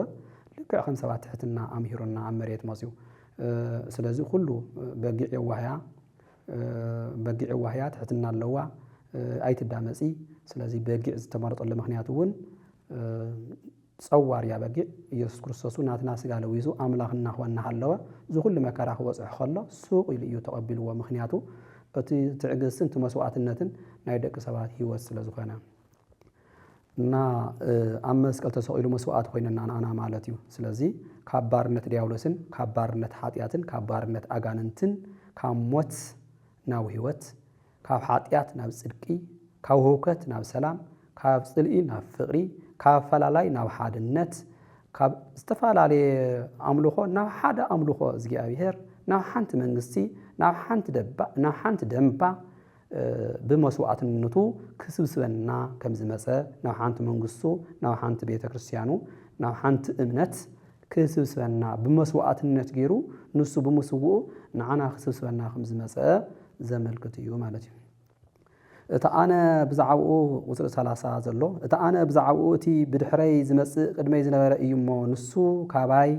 لك خن سبات تحتنا امهيرنا امريت ماسيو سلاز كله بقع وهيا تحتنا لو ايتدامسي سلازي بقع ዝተመረጠ ለምክንያቱ ውን ጸዋር ያበግዕ ኢየሱስ ክርስቶስ ናትና ስጋ ለዊዙ አምላክና ሆና ሃለወ ዝሁሉ መከራ ወጽሕ ኸሎ ሱቅ ኢልዩ ተቀቢልዎ ምክንያቱ እቲ ትዕግስትን መስዋዕትነትን ናይ ደቂ ሰባት ህይወት ስለዝኾነ እና ኣብ መስቀል ተሰቂሉ መስዋዕት ኮይነና አና ማለት እዩ ስለዚ ካብ ባርነት ዲያብሎስን ካብ ባርነት ኃጢአትን ካብ ባርነት አጋንንትን ካብ ሞት ናብ ህይወት ካብ ኃጢአት ናብ ጽድቂ ካብ ሁከት ናብ ሰላም ካብ ጽልኢ ናብ ፍቅሪ ካብ ፈላላይ ናብ ሓድነት ካብ ዝተፋላለየ አምልኾ ናብ ሓደ አምልኾ እግዚአብሔር ናብ ሓንቲ መንግስቲ ናብ ሓንቲ ደምባ በመስዋዕትነቱ ክስብስበና ከም ዝመጸ ናብ ሓንቲ መንግስቱ ናብ ሓንቲ ቤተክርስቲያኑ ናብ ሓንቲ እምነት ክስብስበና በመስዋዕትነት ገይሩ ንሱ በመስዋዕቱ ንዓና ክስብስበና ከም ዝመጸ ዘመልክት እዩ ማለት እዩ እታአነ ብዛዓብኡ ወጽእ 30 ዘሎ እታአነ ብዛዓብኡ እቲ ብድሕረይ ዝመጽእ ቅድመይ ዝነበረ እዩሞ ንሱ ካባይ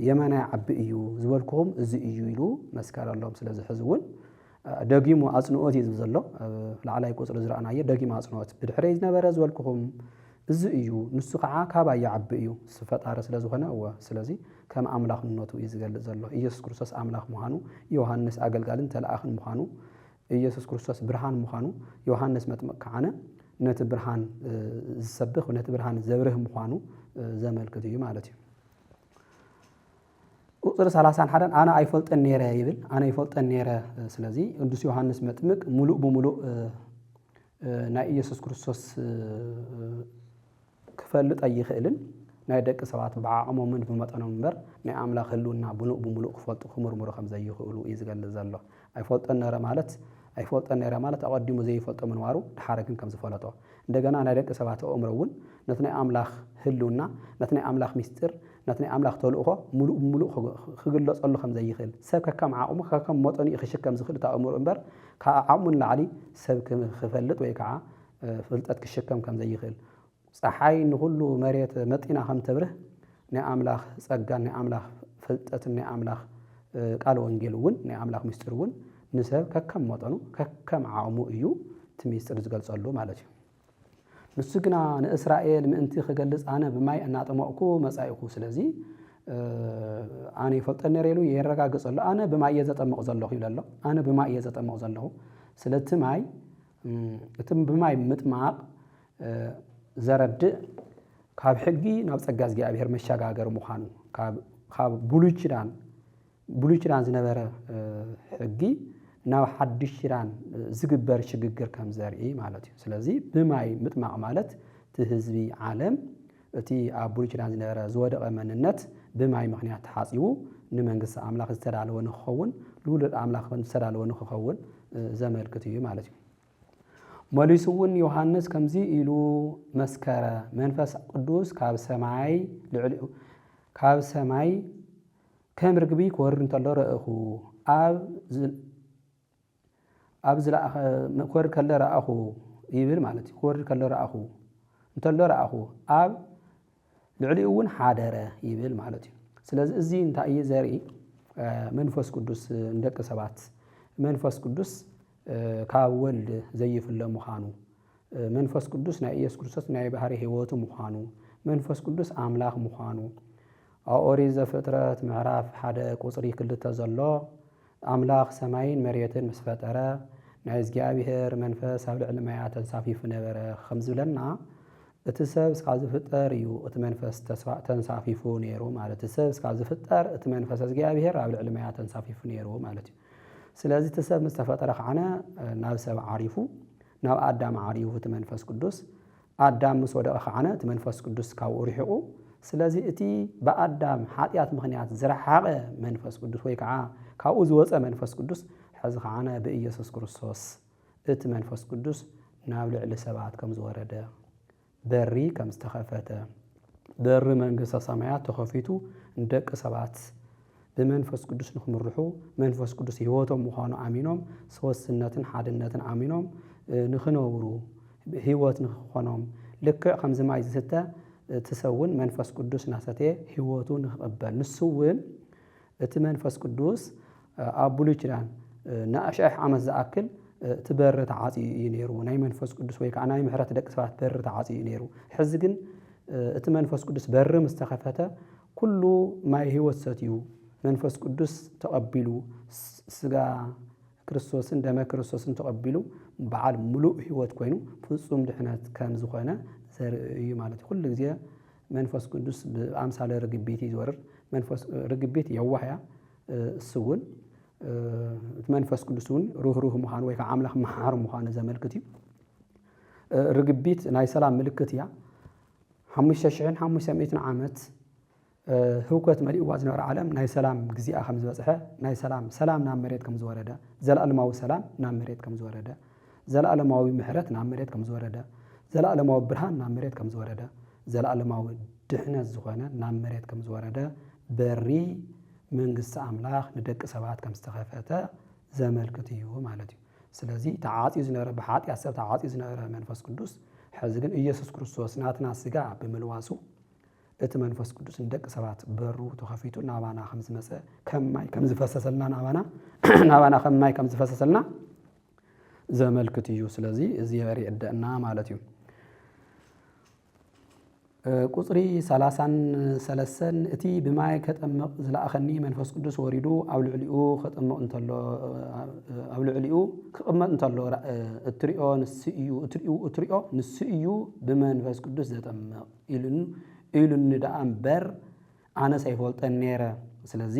የማናይ ዓቢ እዩ ዝበልኩም እዚ እዩ ኢሉ መስከረሎም ስለዚ ሕዝውን ደጊሙ አጽንኦት እዩ ዘሎ ለዓላይ ቁጽሪ ዝራእናየ ደጊሙ አጽንኦት ብድሕረይ ዝነበረ ዝበልኩም እዚ እዩ ንሱ ከዓ ካባይ ዓቢ እዩ ስፈጣረ ስለዝኾነ ስለዚ ከም አምላኽነቱ እዩ ዝገልጽ ዘሎ ኢየሱስ ክርስቶስ አምላኽ ምዃኑ ዮሐንስ አገልጋልን ተላእኽን ምዃኑ ኢየሱስ ክርስቶስ ብርሃን ምዃኑ ዮሐንስ መጥምቅ ከዓነ ነቲ ብርሃን ዝሰብኽ ነቲ ብርሃን ዘብርህ ምዃኑ ዘመልክት እዩ ማለት እዩ ቁጥር 31 አና አይፈልጠን ነረ ይብል አና አይፈልጠን ነረ ስለዚ ቅዱስ ዮሐንስ መጥምቅ ሙሉእ በሙሉእ ናይ ኢየሱስ ክርስቶስ ክፈልጥ አይኽእልን ናይ ደቂ ሰባት በዓቅሞምን በመጠኖም በር ናይ አምላኽ ህልውና በሙሉእ ክፈልጡ ክምርምሩ ከም ዘይኽእሉ እዩ ዝገልጽ ዘሎ አይፈልጠን ነረ ማለት አይፈልጠን ነረ ማለት አቀዲሙ ዘይፈልጦ ምንዋሩ ድሓረግን ከም ዝፈለጦ እንደገና ናይ ደቂ ሰባት አእምሮውን ነቲ ናይ አምላኽ ህልውና ነቲ ናይ አምላኽ ምስጢር ነቲ ናይ አምላኽ ተልእኾ ሙሉእ ክግለጸሉ ከም ዘይኽእል ሰብ ከከም ዓቅሙ ከከም መጠኑ ይኽሽከም ዝኽእል ተአምሩ እምበር ከዓቅሙን ላዕሊ ሰብ ክፈልጥ ወይ ከዓ ፍልጠት ክሽከም ከም ዘይኽእል ፀሓይ ንሁሉ መሬት መጢና ከም ተብርህ ናይ አምላኽ ጸጋን ናይ አምላኽ ፍልጠትን ናይ አምላኽ ቃል ወንጌል እውን ናይ አምላኽ ምስጢር እውን ንሰብ ከከም መጠኑ ከከም ዓቅሙ እዩ እቲ ምስጢር ዝገልጸሉ ማለት እዩ ንሱ ግና ንእስራኤል ምእንቲ ክገልጽ አነ ብማይ እናጠመቅኩ መጻኢኩ ስለዚ አነ ይፈልጠን ነረ ኢሉ የረጋግጸሉ አነ ብማይ የዘጠመቅ ዘለኹ ይብለሎ አነ ብማይ የዘጠመቅ ዘለኹ ስለቲ ማይ እትም ብማይ ምጥማቅ ዘረድእ ካብ ሕጊ ናብ ጸጋ እግዚአብሔር መሸጋገር ምዃኑ ካብ ብሉይ ኪዳን ዝነበረ ሕጊ ናብ ሓድሽ ኪዳን ዝግበር ሽግግር ከም ዘርኢ ማለት እዩ ስለዚ ብማይ ምጥማቅ ማለት እቲ ህዝቢ ዓለም እቲ ኣብ ብሉይ ኪዳን ዝነበረ ዝወደቀ መንነት ብማይ ምክንያት ተሓጺቡ ንመንግስቲ አምላኽ ዝተዳለወ ንኽኸውን ልዑል አምላኽ ዝተዳለወ ንኽኸውን ዘመልክት እዩ ማለት እዩ መሊሱውን ዮሐንስ ከምዚ ኢሉ መስከረ መንፈስ ቅዱስ ካብ ሰማይ ከም ርግቢ ክወርድ እንተሎ ረአኹ ኣብ ዝለኣኸ ክወርድ ከሎ ረአኹ ይብል ማለት እዩ ክወርድ ከሎ ረአኹ እንተሎ ረአኹ ኣብ ልዕሊኡ እውን ሓደረ ይብል ማለት እዩ ስለዚ እዚ እንታይ እዩ ዘርኢ መንፈስ ቅዱስ እንደቂ ሰባት መንፈስ ቅዱስ ካብ ወልድ ዘይፍለ ምዃኑ መንፈስ ቅዱስ ናይ ኢየሱስ ክርስቶስ ናይ ባህሪ ህይወቱ ምዃኑ መንፈስ ቅዱስ አምላኽ ምዃኑ ኦሪት ዘፍጥረት ምዕራፍ 1 ቁጽሪ 2 ዘሎ አምላኽ ሰማይን መሬትን ምስ ፈጠረ ናይ እግዚአብሔር መንፈስ ኣብ ልዕሊ ማያት ተንሳፊፉ ነበረ ከም ዝብለና እቲ ሰብ እስካብ ዝፍጠር እዩ እቲ መንፈስ ተንሳፊፉ ነይሩ ማለት እቲ ሰብ እስካብ ዝፍጠር እቲ መንፈስ እግዚአብሔር ኣብ ልዕሊ ማያት ተንሳፊፉ ነይሩ ማለት እዩ ስለዚ እቲ ሰብ ምስ ተፈጠረ ከዓነ ናብ ሰብ ዓሪፉ ናብ አዳም ዓሪፉ እቲ መንፈስ ቅዱስ አዳም ምስ ወደቀ ከዓነ እቲ መንፈስ ቅዱስ ካብኡ ርሒቁ ስለዚህ እቲ በአዳም ኃጢአት ምክንያት ዝረሓቐ መንፈስ ቅዱስ ወይ ከዓ ካብኡ ዝወፀ መንፈስ ቅዱስ ሕዚ ከዓነ ብኢየሱስ ክርስቶስ እቲ መንፈስ ቅዱስ ናብ ልዕሊ ሰባት ከም ዝወረደ በሪ ከም ዝተኸፈተ በሪ መንግስተ ሰማያት ተኸፊቱ እንደቂ ሰባት ብመንፈስ ቅዱስ ንኽምርሑ መንፈስ ቅዱስ ህይወቶም ምዃኑ አሚኖም ሶስትነትን ሓድነትን አሚኖም ንኽነብሩ ህይወት ንኽኾኖም ልክዕ ከምዚ ማይ ዝስተ ትሰውን መንፈስ ቅዱስ ናሰተየ ህይወቱ ንኽቕበል ንሱ እውን እቲ መንፈስ ቅዱስ ኣብ ብሉይ ኪዳን ንኣሽሕ ዓመት ዝኣክል እቲ በሪ ተዓፅዩ እዩ ነይሩ ናይ መንፈስ ቅዱስ ወይ ከዓ ናይ ምሕረት ደቂ ሰባት በሪ ተዓፅዩ እዩ ነይሩ ሕዚ ግን እቲ መንፈስ ቅዱስ በሪ ምስ ተኸፈተ ኩሉ ማይ ህይወት ሰትዩ መንፈስ ቅዱስ ተቐቢሉ ስጋ ክርስቶስን ደመ ክርስቶስን ተቐቢሉ በዓል ሙሉእ ህይወት ኮይኑ ፍጹም ድሕነት ከም ዝኾነ ዘርኢ እዩ ማለት እዩ ኩሉ ግዜ መንፈስ ቅዱስ ብኣምሳለ ርግቢት ዝወርድ መንፈስ ርግቢት የዋህያ እሱ እውን መንፈስ ቅዱስ እውን ሩህሩህ ምዃኑ ወይ ከዓ ኣምላኽ መሓር ምዃኑ ዘመልክት እዩ ርግቢት ናይ ሰላም ምልክት እያ 5500 ዓመት ህውከት መሊእዋ ዝነበረ ዓለም ናይ ሰላም ግዚኣ ከም ዝበፅሐ ናይ ሰላም ናብ መሬት ከም ዝወረደ ዘለኣለማዊ ሰላም ናብ መሬት ከም ዝወረደ ዘለኣለማዊ ምሕረት ናብ መሬት ከም ዝወረደ ዘለኣለማዊ ብርሃን ናብ መሬት ከም ዝወረደ ዘለኣለማዊ ድሕነት ዝኾነ ናብ መሬት ከም ዝወረደ በሪ መንግስቲ ኣምላኽ ንደቂ ሰባት ከም ዝተኸፈተ ዘመልክት እዩ ማለት እዩ ስለዚ ተዓፅዩ ዝነበረ ብሓጢአት ሰብ ተዓፅዩ ዝነበረ መንፈስ ቅዱስ ሕዚ ግን ኢየሱስ ክርስቶስ ናትና ስጋ ብምልዋሱ እቲ መንፈስ ቅዱስ ንደቂ ሰባት በሩ ተኸፊቱ ናባና ከም ዝመፀ ከም ማይ ከም ዝፈሰሰልና ናባና ከም ማይ ከም ዝፈሰሰልና ዘመልክት እዩ ስለዚ እዚ የርድአና ማለት እዩ ቁጽሪ 33 እቲ ብማይ ከጠምቕ ዝለኣኸኒ መንፈስ ቅዱስ ወሪዱ ኣብ ልዕሊኡ ከጠምቕ እንተሎ ኣብ ልዕሊኡ ክቕመጥ እንተሎ እትሪኦ ንሱ እዩ ብመንፈስ ቅዱስ ዘጠምቕ ኢሉኒ ደኣ እምበር ኣነስ ኣይፈልጠን ነይረ ስለዚ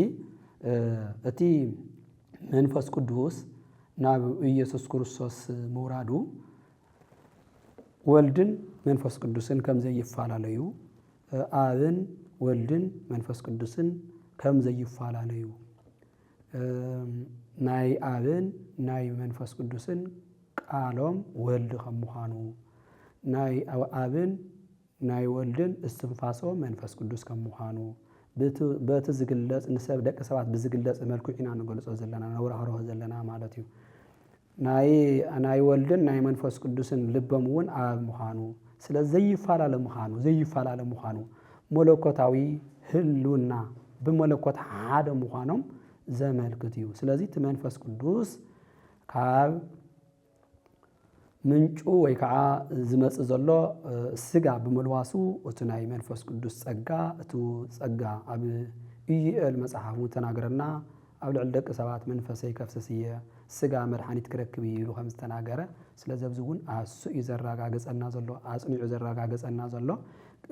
እቲ መንፈስ ቅዱስ ናብ ኢየሱስ ክርስቶስ ምውራዱ ወልድን መንፈስ ቅዱስን ከም ዘይፈላለዩ አብን ወልድን መንፈስ ቅዱስን ከም ዘይፈላለዩ ናይ አብን ናይ መንፈስ ቅዱስን ቃሎም ወልድ ከም ምዃኑ ናይ አብን ናይ ወልድን እስትንፋሶም መንፈስ ቅዱስ ከም ምዃኑ በቲ ዝግለጽ ንሰብ ደቂ ሰባት ብዝግለጽ መልክዕ ኢና ንገልጾ ዘለና ነውራህሮ ዘለና ማለት እዩ ናይ ወልድን ናይ መንፈስ ቅዱስን ልቦም እውን ኣብ ምዃኑ ስለዚ ዘይፈላለ ምዃኑ መለኮታዊ ህልውና ብመለኮት ሓደ ምዃኖም ዘመልክት እዩ ስለዚ እቲ መንፈስ ቅዱስ ካብ ምንጩ ወይ ከዓ ዝመጽእ ዘሎ ስጋ ብምልዋሱ እቲ ናይ መንፈስ ቅዱስ ጸጋ እቲ ጸጋ ኣብ ኢዩኤል መጽሓፍ ተናገረና ኣብ ልዕሊ ደቂ ሰባት መንፈሰይ ከፍስስየ ስጋ መድሓኒት ክረክብ ኢሉ ከም ዝተናገረ ስለዚ ኣብዚ እውን ኣሱ እዩ ዘረጋግፀና ዘሎ ኣጽኒዑ ዘረጋግፀና ዘሎ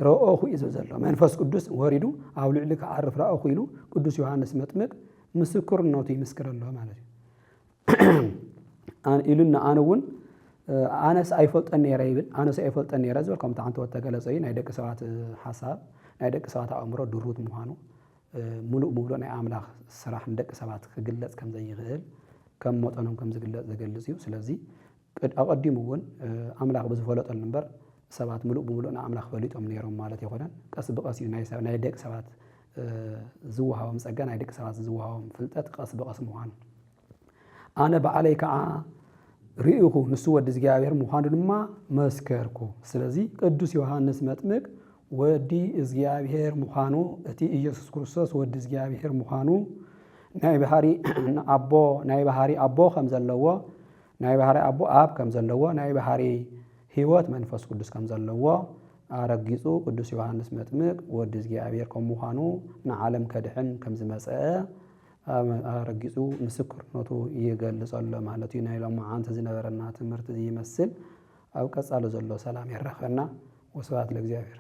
ረኦኹ እዩ ዘሎ መንፈስ ቅዱስ ወሪዱ ኣብ ልዕሊ ክዓርፍ ረኦኹ ኢሉ ቅዱስ ዮሐንስ መጥምቅ ምስክርነቱ ይምስክረሎ ማለት እዩ ኢሉና ኣነ እውን ኣነስ ኣይፈልጠን ነይረ ይብል ኣነስ ኣይፈልጠን ነይረ ዝብል ከምቲ ሓንቲ ወተገለጸ እዩ ናይ ደቂ ሰባት ሓሳብ ናይ ደቂ ሰባት ኣእምሮ ድሩት ምዃኑ ሙሉእ ናይ ኣምላኽ ስራሕ ንደቂ ሰባት ክግለጽ ከም ዘይኽእል ከም መጠኖም ከም ዝግለጽ ዝገልጽ እዩ ስለዚ ኣቐዲሙ እውን ኣምላኽ ብዝፈለጠሉ እምበር ሰባት ሙሉእ ንኣምላኽ ፈሊጦም ነይሮም ማለት ይኾነን ቀስ ብቐስ እዩ ናይ ደቂ ሰባት ዝወሃቦም ጸጋ ናይ ደቂ ሰባት ዝወሃቦም ፍልጠት ቀስ ብቐስ ምዃኑ ኣነ በዓለይ ከዓ ርኢኹ ንሱ ወዲ እግዚኣብሔር ምዃኑ ድማ መስከርኩ ስለዚ ቅዱስ ዮሐንስ መጥምቅ ወዲ እግዚኣብሔር ምዃኑ እቲ ኢየሱስ ክርስቶስ ወዲ እግዚኣብሔር ምዃኑ ናይ ባህሪ ኣቦ ከም ዘለዎ ናይ ባህሪ ኣቦ ኣብ ከም ዘለዎ ናይ ባህሪ ህይወት መንፈስ ቅዱስ ከም ዘለዎ ኣረጊጹ ቅዱስ ዮሐንስ መጥምቅ ወዲ እግዚኣብሔር ከም ምዃኑ ንዓለም ከድሕን ከም ዝመፀ ኣረጊጹ ምስክርነቱ ይገልጸሎ ማለት እዩ ናይ ሎሚ ዓንቲ ዝነበረና ትምህርቲ ይመስል ኣብ ቀጻሉ ዘሎ ሰላም ይረኸና ወስብሐት ለእግዚአብሔር